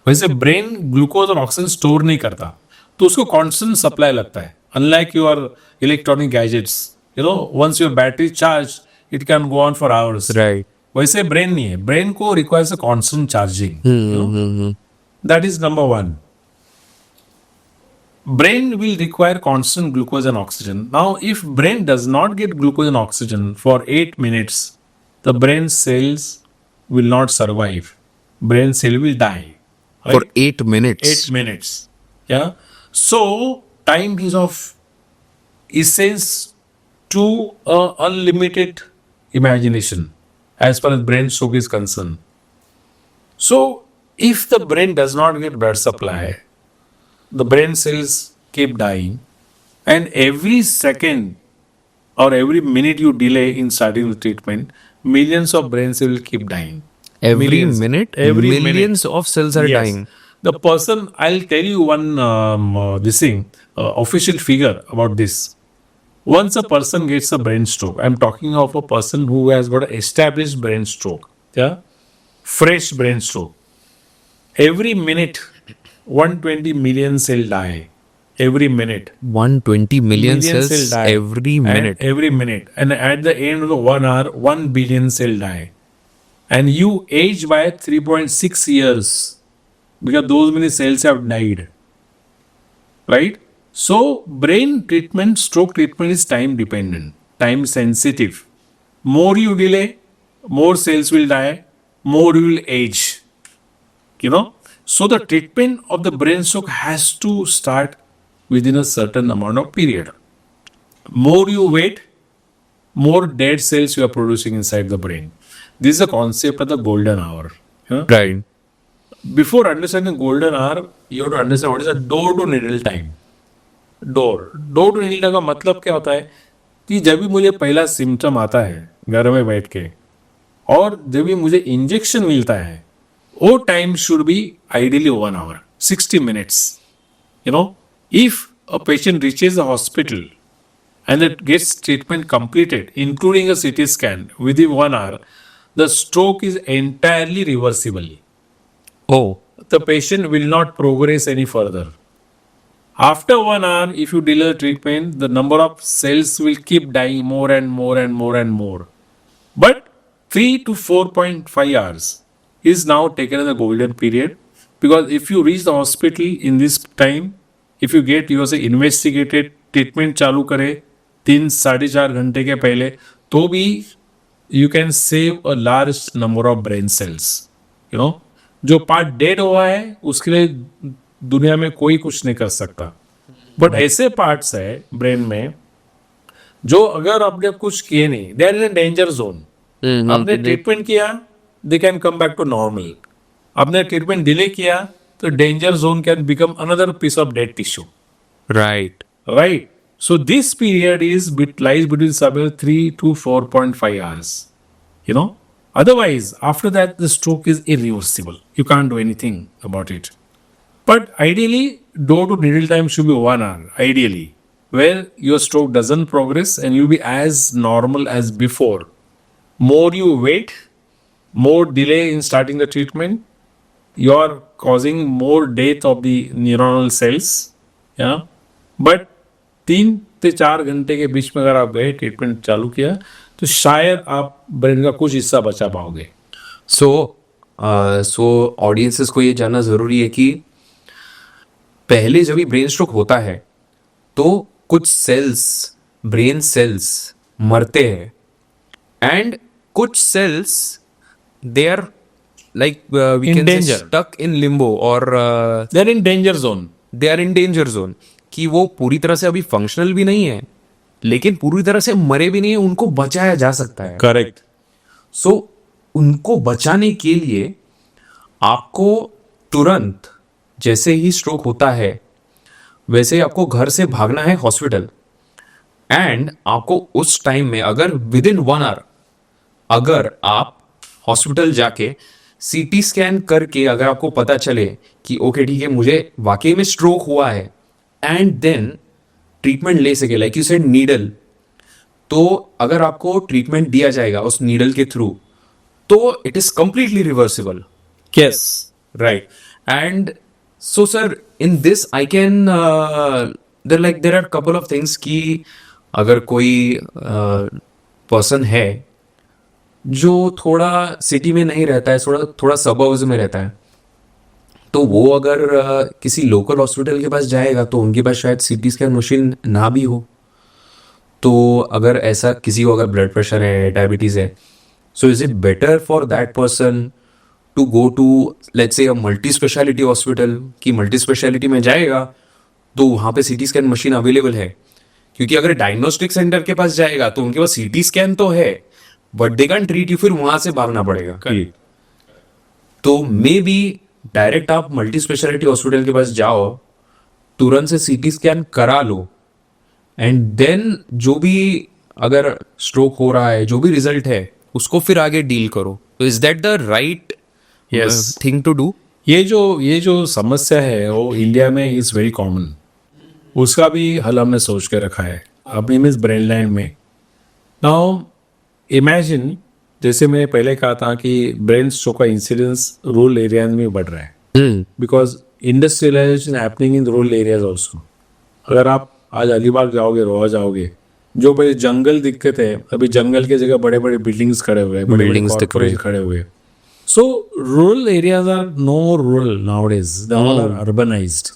Speaker 4: वैसे brain glucose और oxygen store नहीं करता, तो उसको constant supply लगता है. Unlike your electronic gadgets, once your battery charged, it can go on for hours.
Speaker 2: Right.
Speaker 4: वैसे brain नहीं है. Brain को requires a constant charging. That is number one. Brain will require constant glucose and oxygen. Now, if brain does not get glucose and oxygen for 8 minutes, the brain cells will not survive. Brain cell will die. Right?
Speaker 3: For 8 minutes.
Speaker 4: 8 minutes. Yeah. So, time is of essence to unlimited imagination as far as brain stroke is concerned. So, if the brain does not get blood supply, the brain cells keep dying, and every second or every minute you delay in starting the treatment, millions of brain cells will keep dying.
Speaker 3: Every
Speaker 4: Millions.
Speaker 3: minute,
Speaker 4: Every
Speaker 3: millions
Speaker 4: minute.
Speaker 3: of cells are
Speaker 4: Yes.
Speaker 3: dying.
Speaker 4: The person, I'll tell you one official figure about this. Once a person gets a brain stroke, I'm talking of a person who has got an established brain stroke, yeah, fresh brain stroke. Every minute, 120 million cell die. Every minute.
Speaker 3: 120 million
Speaker 4: Million
Speaker 3: cells
Speaker 4: cell die.
Speaker 3: every
Speaker 4: And
Speaker 3: minute.
Speaker 4: every minute. And at the end of the 1 hour, 1 billion cell die. And you age by 3.6 years because those many cells have died. Right? So, brain treatment, stroke treatment is time dependent, time sensitive. More you delay, more cells will die, more you will age. You know? So, the treatment of the brain stroke has to start within a certain amount of period. More you wait, more dead cells you are producing inside the brain. This is the concept of the golden hour. You know?
Speaker 3: Right.
Speaker 4: Before understanding golden hour, you have to understand what is a door to needle time. Door to needle का मतलब क्या होता है कि जब भी मुझे पहला सिम्टम आता है घर में बैठ के और जब भी मुझे इंजेक्शन मिलता है वो time should be ideally 1 hour 60 minutes. You know, if a patient reaches the hospital and it gets treatment completed, including a CT scan within 1 hour, the stroke is entirely reversible.
Speaker 3: Oh,
Speaker 4: The patient will not progress any further. After 1 hour, if you delay the treatment, the number of cells will keep dying more and more and more and more. But 3 to 4.5 hours is now taken as a golden period because if you reach the hospital in this time, if you get yourself investigated, treatment चालू करे 3-4.5 घंटे के पहले तो भी you can save a large number of brain cells. You know, जो part dead हुआ है उसके लिए दुनिया में कोई कुछ नहीं कर सकता. बट ऐसे पार्ट्स है ब्रेन में जो अगर आपने कुछ किए नहीं, they are in danger zone. आपने ट्रीटमेंट किया, they can come back to normal. आपने ट्रीटमेंट डिले किया तो danger zone can become another piece of dead tissue.
Speaker 3: right.
Speaker 4: Right. So this period lies between somewhere 3 to 4.5 hours. You know. Otherwise, after that, the stroke is irreversible. You can't do anything about it. But ideally, door to needle time should be 1 hour. Ideally, where your stroke doesn't progress and you'll be as normal as before. More you wait, more delay in starting the treatment, you are causing more death of the neuronal cells. Yeah. But 3 से 4 घंटे के बीच में अगर आप गए treatment चालू किया तो शायद आप ब्रेन का कुछ हिस्सा बचा पाओगे.
Speaker 3: सो ऑडियंसेस को ये जानना ज़रूरी है कि पहले जब भी ब्रेन स्ट्रोक होता है तो कुछ सेल्स, ब्रेन सेल्स मरते हैं एंड कुछ cells they are like we
Speaker 4: In
Speaker 3: can say
Speaker 4: danger.
Speaker 3: Stuck in limbo और
Speaker 4: they are in danger zone.
Speaker 3: They are in danger zone कि वो पूरी तरह से अभी फंक्शनल भी नहीं है लेकिन पूरी तरह से मरे भी नहीं है, उनको बचाया जा सकता है.
Speaker 4: करेक्ट.
Speaker 3: सो उनको बचाने के लिए आपको तुरंत जैसे ही स्ट्रोक होता है वैसे ही आपको घर से भागना है हॉस्पिटल एंड आपको उस टाइम में अगर विद इन 1 hour अगर आप हॉस्पिटल जाके सीटी स्कैन करके अगर आपको पता चले कि ओके ठीक है मुझे वाकई में स्ट्रोक हुआ है एंड देन ट्रीटमेंट ले सके लाइक यू सेड नीडल, तो अगर आपको ट्रीटमेंट दिया जाएगा उस नीडल के थ्रू तो it is completely reversible.
Speaker 4: Yes.
Speaker 3: Right. And so, sir, in this, I can, there are couple of things कि अगर कोई person है जो थोड़ा सिटी में नहीं रहता है, थोड़ा सबर्ब्स में रहता है, तो वो अगर किसी लोकल हॉस्पिटल के पास जाएगा तो उनके पास शायद सीटी स्कैन मशीन ना भी हो. तो अगर ऐसा किसी को अगर ब्लड प्रेशर है, डायबिटीज़ है, so is it better for that person to go to let's say a multi speciality hospital कि मल्टी स्पेशलिटी में जाएगा तो वहाँ पे सीटी स्कैन मशीन अवेलेबल है. क्योंकि अगर डायग्नोस्टिक सेंटर के पास जाएगा तो उनके पास सीटी स्कैन तो है but they can treat you, फिर वहां से भागना पड़ेगा।
Speaker 4: करेक्ट।
Speaker 3: तो मे बी डायरेक्ट आप मल्टी स्पेशलिटी हॉस्पिटल के पास जाओ, तुरंत से सीटी स्कैन करा लो, एंड देन जो भी अगर स्ट्रोक हो रहा है, जो भी रिजल्ट है, उसको फिर आगे डील करो। तो is that the right
Speaker 4: Yes.
Speaker 3: Thing to do?
Speaker 4: ये जो समस्या है वो इंडिया में इज वेरी कॉमन, उसका भी हल हमने सोच के रखा है अपनी मीन्स ब्रेन लाइन में। नाउ इमेजिन, जैसे मैं पहले कहा था कि ब्रेन स्ट्रोक का इंसिडेंस रूरल एरिया में बढ़ रहा है because industrialisation happening in rural areas also. अगर आप आज अलीबाग जाओगे, रोहा जाओगे, जो पहले जंगल दिखते थे, अभी जंगल की जगह बड़े बड़े बिल्डिंग्स खड़े हुए हैं, बड़े बड़े
Speaker 3: Buildings दिख रहे हैं।
Speaker 4: corporates खड़े हुए हैं। So rural areas are no more rural nowadays. They all are urbanized.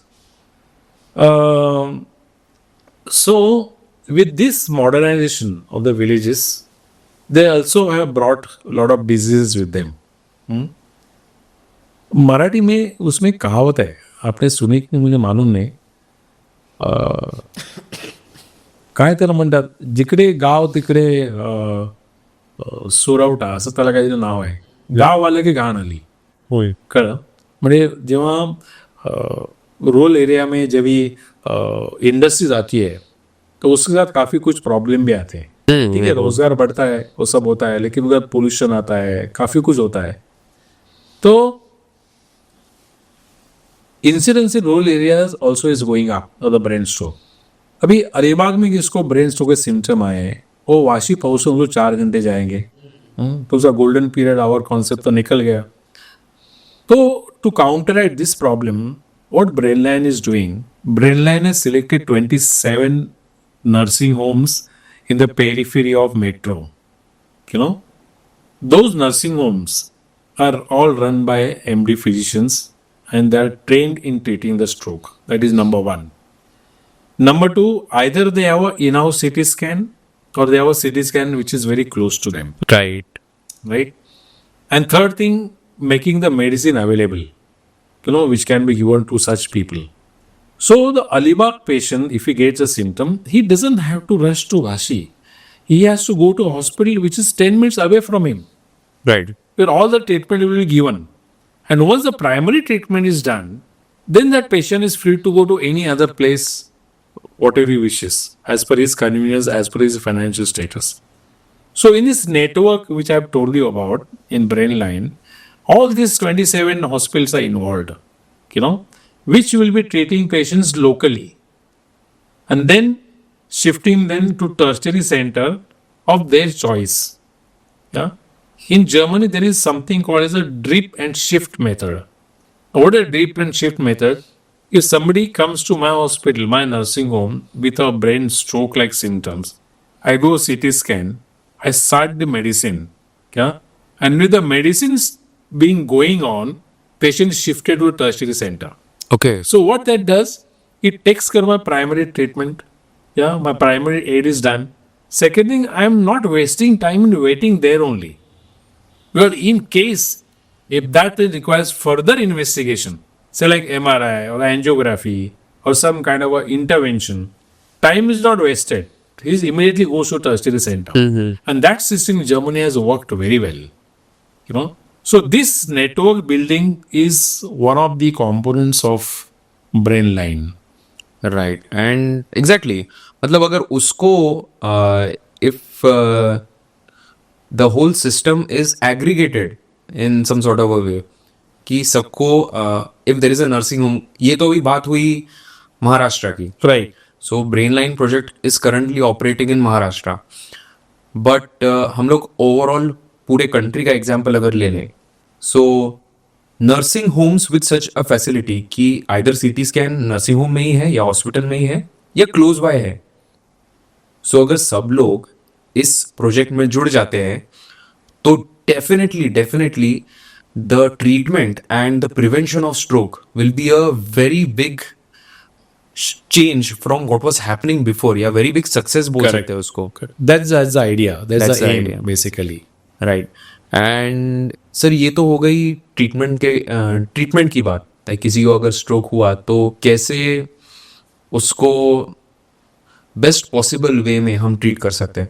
Speaker 4: So with this modernization of the villages, they also have brought a lot of diseases with them. Marathi में उसमें कहावत है, आपने सुनी की मुझे मालूम नाही. काय त्याला म्हणतात, जिकडे गाव तिकडे सुरवटा, असं त्याला काहीतरी नाव आहे. गाव आलं की घाण आली.
Speaker 2: होय.
Speaker 4: कळलं. म्हणजे जेव्हा रूरल एरिया में जब भी इंडस्ट्रीज आती है तो उसके साथ काफ़ी कुछ प्रॉब्लम भी आते हैं. ठीक है, रोजगार बढ़ता है, वो सब होता है, लेकिन उधर पोल्यूशन आता है, काफ़ी कुछ होता है. तो incidence in rural areas also is going up the brain stroke. अभी अलीबाग में किसको ब्रेन स्ट्रोक के सिम्टम आए हैं, वो वाशी पहुंचे उनको 4 घंटे जाएंगे. तो उसका गोल्डन पीरियड आवर कॉन्सेप्ट तो निकल गया. तो to counteract this problem, what Brainline is doing, Brainline has selected 27 nursing homes in the periphery of metro. You know, those nursing homes are all run by MD physicians and they are trained in treating the stroke. That is number one. Number two, either they have an in-house CT scan or they have a CT scan which is very close to them.
Speaker 3: Right.
Speaker 4: Right? And third thing, making the medicine available, which can be given to such people. So the Alibag patient, if he gets a symptom, he doesn't have to rush to Vashi. He has to go to a hospital which is 10 minutes away from him,
Speaker 3: Right.
Speaker 4: where all the treatment will be given. And once the primary treatment is done, then that patient is free to go to any other place, whatever he wishes, as per his convenience, as per his financial status. So in this network which I have told you about in Brainline, all these 27 hospitals are involved, which will be treating patients locally and then shifting them to tertiary center of their choice. Yeah? In Germany, there is something called as a drip and shift method. What is a drip and shift method? If somebody comes to my hospital, my nursing home, with a brain stroke-like symptoms, I do a CT scan, I start the medicine, and with the medicines being going on, patient is shifted to a tertiary center.
Speaker 3: Okay.
Speaker 4: So what that does, it takes care of my primary treatment. Yeah, my primary aid is done. Second thing, I am not wasting time in waiting there only. Well, in case if that requires further investigation, say like MRI or angiography or some kind of a intervention, time is not wasted. He immediately goes to tertiary center. And that system in Germany has worked very well. So this network building is one of the components of Brainline.
Speaker 3: Right. And exactly, मतलब अगर उसको if the whole system is aggregated in some sort of a way, कि सबको if there is a nursing home, ये तो अभी बात हुई महाराष्ट्र की.
Speaker 4: Right.
Speaker 3: So Brainline project is currently operating in Maharashtra, but हम लोग ओवरऑल पूरे कंट्री का एग्जाम्पल अगर ले लें, so nursing homes with such a facility कि either CT scan nursing home में ही है या हॉस्पिटल में ही है या क्लोज बाय है. सो अगर सब लोग इस प्रोजेक्ट में जुड़ जाते हैं तो definitely the treatment and the prevention of stroke will be a very big change from what was happening before, या वेरी बिग सक्सेस बोल सकते हैं उसको.
Speaker 4: That's the idea. That's the aim,
Speaker 3: idea.
Speaker 4: basically.
Speaker 3: Right. And sir, ये तो हो गई treatment की बात. किसी को अगर स्ट्रोक हुआ तो कैसे उसको बेस्ट पॉसिबल वे में हम ट्रीट कर सकते हैं.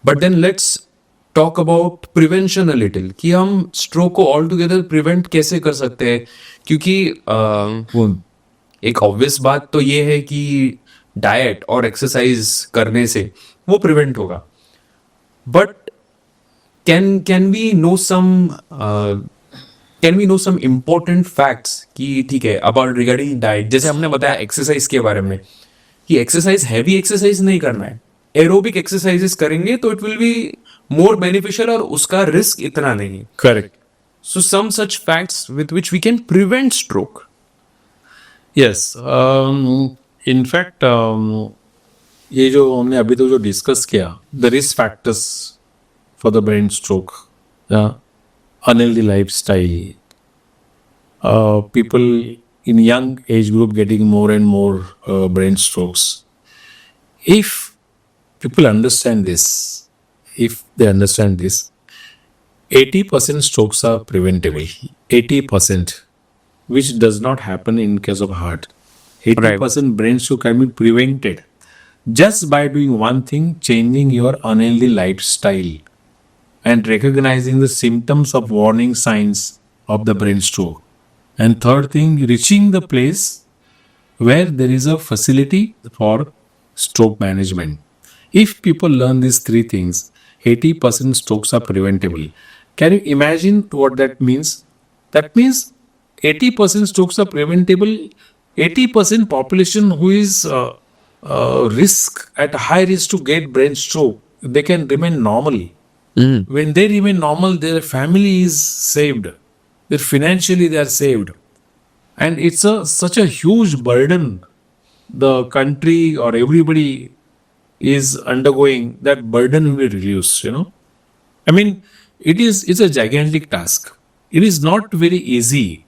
Speaker 3: But then let's talk about prevention a little, कि हम स्ट्रोक को ऑल टुगेदर प्रिवेंट कैसे कर सकते हैं, क्योंकि एक ऑब्वियस बात तो ये है कि डाइट और एक्सरसाइज करने से वो प्रिवेंट होगा, but can we know some important facts कि ठीक है अबाउट रिगार्डिंग डाइट, जैसे हमने बताया एक्सरसाइज के बारे में कि एक्सरसाइज हैवी एक्सरसाइज नहीं करना है, एरोबिक एक्सरसाइजेस करेंगे तो it will be more beneficial और उसका रिस्क इतना नहीं है.
Speaker 2: Correct.
Speaker 3: So some such facts with which we can prevent stroke.
Speaker 2: Yes. In fact ये जो हमने अभी तो जो डिस्कस किया, the risk factors for the brain stroke, unhealthy lifestyle, people in young age group getting more and more brain strokes. If people understand this, if they understand this, 80% strokes are preventable. 80%, which does not happen in case of heart. 80% brain stroke can be prevented just by doing one thing: changing your unhealthy lifestyle and recognizing the symptoms of warning signs of the brain stroke. And third thing, reaching the place where there is a facility for stroke management. If people learn these three things, 80% strokes are preventable. Can you imagine what that means? That means 80% strokes are preventable. 80% population who is at high risk to get brain stroke, they can remain normal. When they remain normal, their family is saved. Their financially they are saved. And it's such a huge burden the country or everybody is undergoing. That burden will be reduced, I mean, it's a gigantic task. It is not very easy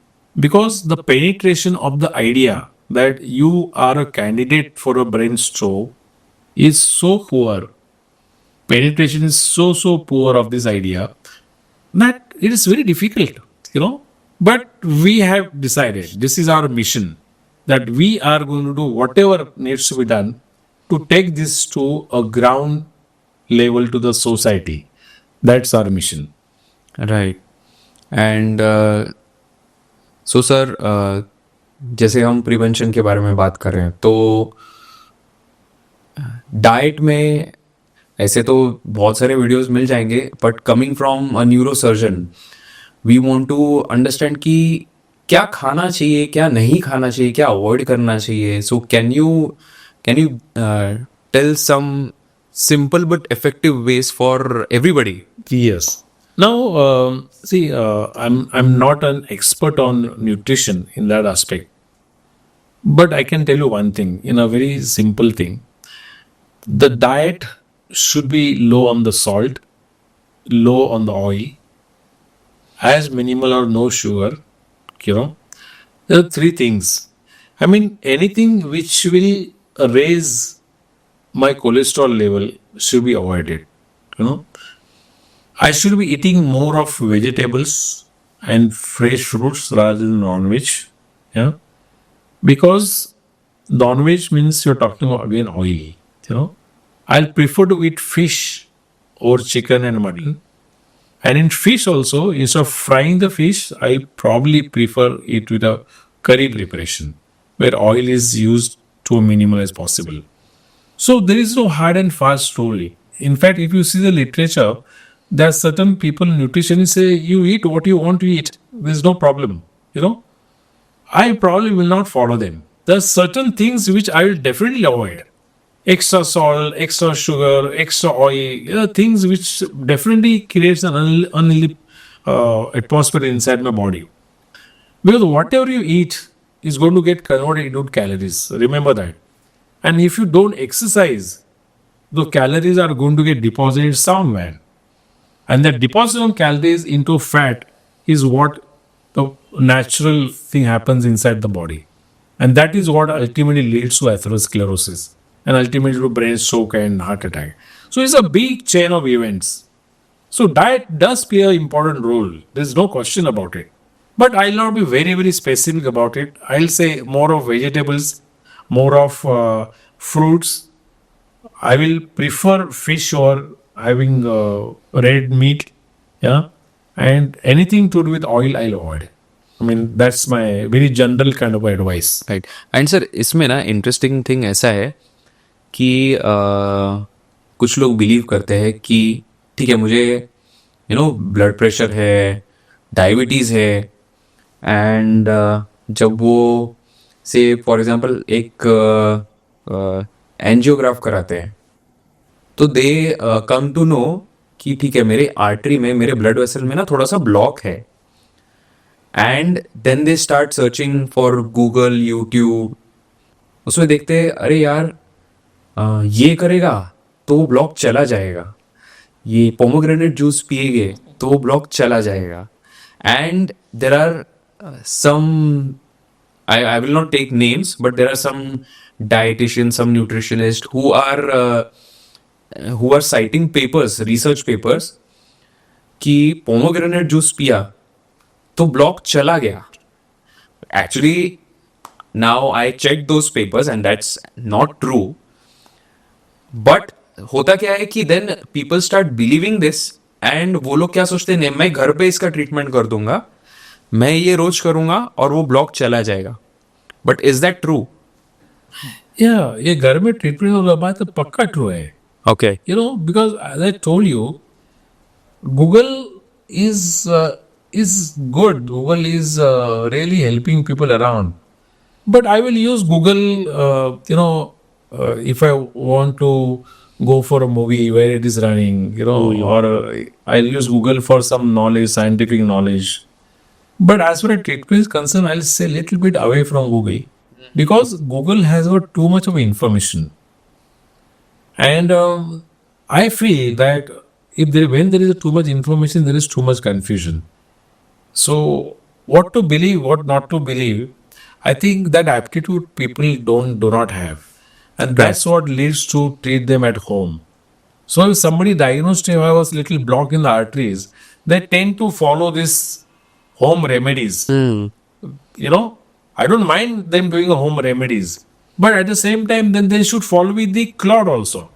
Speaker 2: because the penetration of the idea that you are a candidate for a brain stroke is so poor. Penetration is so poor of this idea that it is very difficult, But we have decided, this is our mission, that we are going to do whatever needs to be done to take this to a ground level to the society. That's our mission.
Speaker 3: Right. And so sir, जैसे हम prevention के बारे में बात कर रहे हैं तो डाइट में ऐसे तो बहुत सारे वीडियोस मिल जाएंगे, but coming from a neurosurgeon we want to understand कि क्या खाना चाहिए, क्या नहीं खाना चाहिए, क्या अवॉइड करना चाहिए. So can you tell some simple but effective ways for everybody?
Speaker 2: Yes. Now, see, I'm not an expert on nutrition in that aspect, but I can tell you one thing, in a very simple thing. The diet should be low on the salt, low on the oil, as minimal or no sugar, There are three things. I mean, anything which will raise my cholesterol level should be avoided. I should be eating more of vegetables and fresh fruits rather than non-veg. Yeah, because non-veg means you're talking about again oil. I'll prefer to eat fish or chicken and mutton. And in fish also, instead of frying the fish, I probably prefer it with a curry preparation where oil is used to a minimal as possible. So there is no hard and fast rule. In fact, if you see the literature, there are certain people, nutritionists say, you eat what you want to eat. There's no problem. I probably will not follow them. There are certain things which I will definitely avoid. Extra salt, extra sugar, extra oil, things which definitely creates an unhealthy atmosphere inside my body. Because whatever you eat is going to get converted into calories. Remember that. And if you don't exercise, the calories are going to get deposited somewhere. And that deposit of calories into fat is what the natural thing happens inside the body. And that is what ultimately leads to atherosclerosis and ultimately to brain stroke and heart attack. So it's a big chain of events. So diet does play an important role. There's no question about it. But I'll not be very, very specific about it. I'll say more of vegetables, more of fruits. I will prefer fish or
Speaker 4: having red meat, yeah, and anything to do with oil, I'll avoid. I mean, that's my very general kind of advice.
Speaker 3: Right and sir इसमें ना interesting thing ऐसा है कि कुछ लोग believe करते हैं कि ठीक है मुझे ब्लड प्रेशर है, डायबिटीज़ है, एंड जब वो से फॉर एग्जांपल एक एंजियोग्राफ कराते हैं तो दे कम टू नो कि ठीक है मेरे आर्टरी में, मेरे ब्लड वेसल में ना थोड़ा सा ब्लॉक है, and then they start searching for Google, YouTube, उसमें देखते हैं अरे यार ये करेगा तो ब्लॉक चला जाएगा, ये पोमोग्रेनेट जूस पिएगे तो ब्लॉक चला जाएगा, and there are some I will not take names, but there are some dietitians, some nutritionists who are citing papers, research papers, कि पोमोग्रेनेट जूस पिया तो ब्लॉक चला गया. Actually, now I checked those papers and that's not true. But होता क्या है कि then people start believing this and वो लोग क्या सोचते हैं, मैं घर पे इसका ट्रीटमेंट कर दूंगा, मैं ये रोज करूंगा और वो ब्लॉक चला जाएगा. But is that true?
Speaker 4: Yeah, ये घर में ट्रीटमेंट होगा बात तो पक्का ट्रू है.
Speaker 3: Okay.
Speaker 4: You know, because as I told you, Google is good. Google is really helping people around. But I will use Google, if I want to go for a movie where it is running, or I'll use Google for some knowledge, scientific knowledge. But as far as treatment is concerned, I'll stay a little bit away from Google because Google has got too much of information. And I feel that when there is too much information, there is too much confusion. So, what to believe, what not to believe, I think that aptitude people do not have, and that's what leads to treat them at home. So, if somebody diagnosed him I was little block in the arteries, they tend to follow this home remedies. I don't mind them doing a home remedies, but at the same time, then they should follow with the clot also.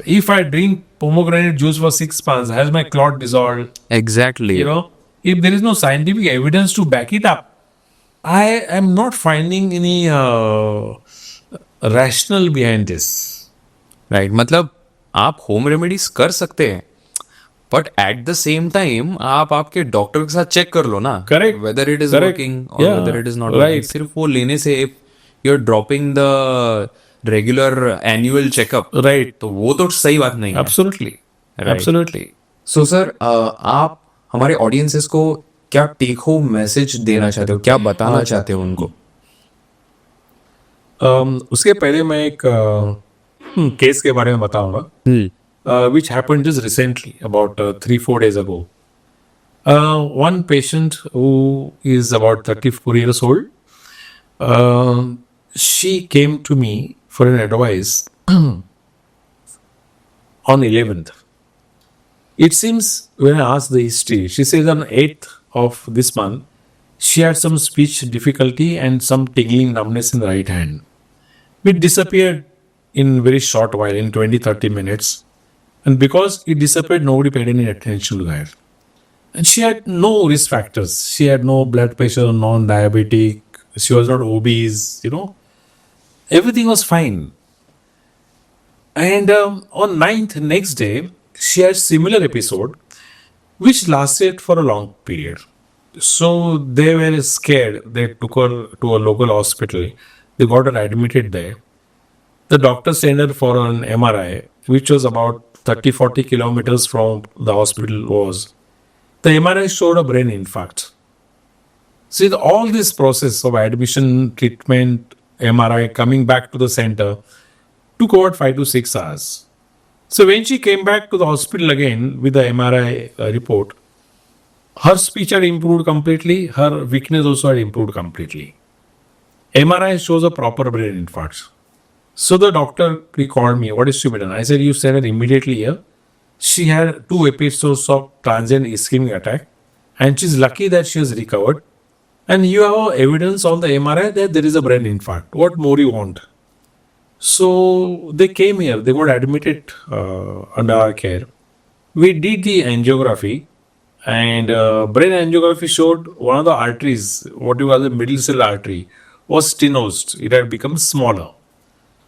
Speaker 4: If I drink pomegranate juice for 6 months, has my clot dissolved?
Speaker 3: Exactly.
Speaker 4: If there is no scientific evidence to back it up, I am not finding any rational behind this.
Speaker 3: Right. मतलब आप home remedies कर सकते हैं, but at the same time आप आपके doctor के साथ check कर लो ना.
Speaker 4: Correct.
Speaker 3: Whether it is
Speaker 4: Correct.
Speaker 3: Working और
Speaker 4: Yeah.
Speaker 3: Whether it is not
Speaker 4: Right.
Speaker 3: Working. सिर्फ वो लेने से you are dropping the regular annual checkup,
Speaker 4: Right.
Speaker 3: तो वो तो सही बात नहीं है.
Speaker 4: Absolutely.
Speaker 3: Right.
Speaker 4: Absolutely.
Speaker 3: So sir आप हमारे ऑडियंसेस को क्या टेक होम मैसेज देना चाहते हो, क्या बताना चाहते हो उनको?
Speaker 4: उसके पहले मैं एक केस के बारे में बताऊंगा. Which happened just recently, about 3-4 days ago. One patient who is about 34 years old, she came to me for an advice on 11th. It seems when I asked the history, she says on 8th of this month, she had some speech difficulty and some tingling numbness in the right hand. It disappeared in very short while, in 20-30 minutes. And because it disappeared, nobody paid any attention to that. And she had no risk factors. She had no blood pressure, non-diabetic. She was not obese, Everything was fine. And on 9th, next day, she had similar episode, which lasted for a long period. So they were scared. They took her to a local hospital. They got her admitted there. The doctor sent her for an MRI, which was about 30-40 kilometers from the hospital was. The MRI showed a brain infarct. See, all this process of admission, treatment, MRI, coming back to the center took about 5 to 6 hours. So when she came back to the hospital again with the MRI report, her speech had improved completely, her weakness also had improved completely. MRI shows a proper brain infarct. So the doctor called me, what is to be done? I said, you send her immediately here. She had 2 episodes of transient ischemic attack and she's lucky that she has recovered. And you have evidence on the MRI that there is a brain infarct. What more you want? So they came here, they got admitted under our care. we did the angiography, and brain angiography showed one of the arteries, what you call the middle cell artery, was stenosed. It had become smaller.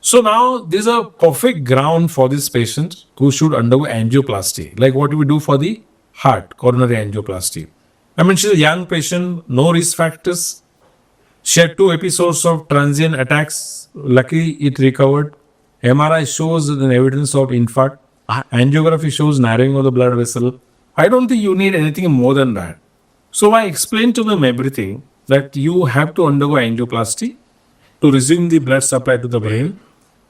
Speaker 4: So now there's a perfect ground for this patient who should undergo angioplasty, like what we do for the heart, coronary angioplasty. I mean, she's a young patient, no risk factors. She had 2 episodes of transient attacks. Luckily, it recovered. MRI shows an evidence of infarct. Angiography shows narrowing of the blood vessel. I don't think you need anything more than that. So I explained to them everything, that you have to undergo angioplasty to resume the blood supply to the brain.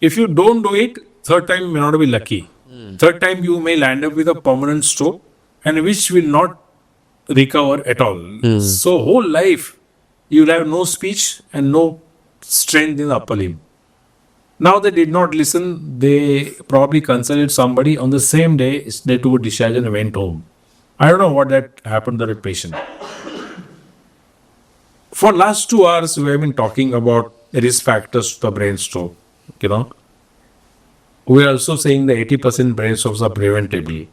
Speaker 4: If you don't do it, third time you may not be lucky. Third time you may land up with a permanent stroke, and which will not recover at all. So whole life you'll have no speech and no strength in the upper limb. Now they did not listen. They probably consulted somebody on the same day. They took a discharge and went home. I don't know what that happened to the patient. For last 2 hours, we have been talking about risk factors to the brain stroke. You know, we are also saying the 80% brain strokes are preventable.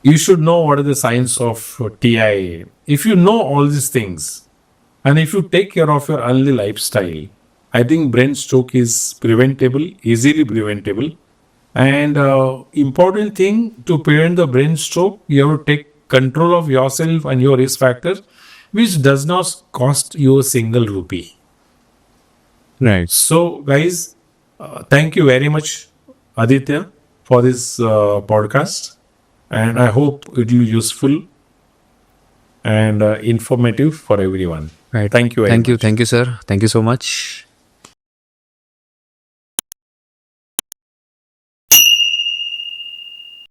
Speaker 4: You should know what are the signs of TIA. If you know all these things, and if you take care of your early lifestyle, I think brain stroke is preventable, easily preventable. And important thing to prevent the brain stroke, you have to take control of yourself and your risk factors, which does not cost you a single rupee.
Speaker 3: Right.
Speaker 4: So, guys, thank you very much, Aditya, for this podcast. And I hope it will be useful and informative for everyone.
Speaker 3: Right.
Speaker 4: Thank you very much.
Speaker 3: Thank you, sir. Thank you so much.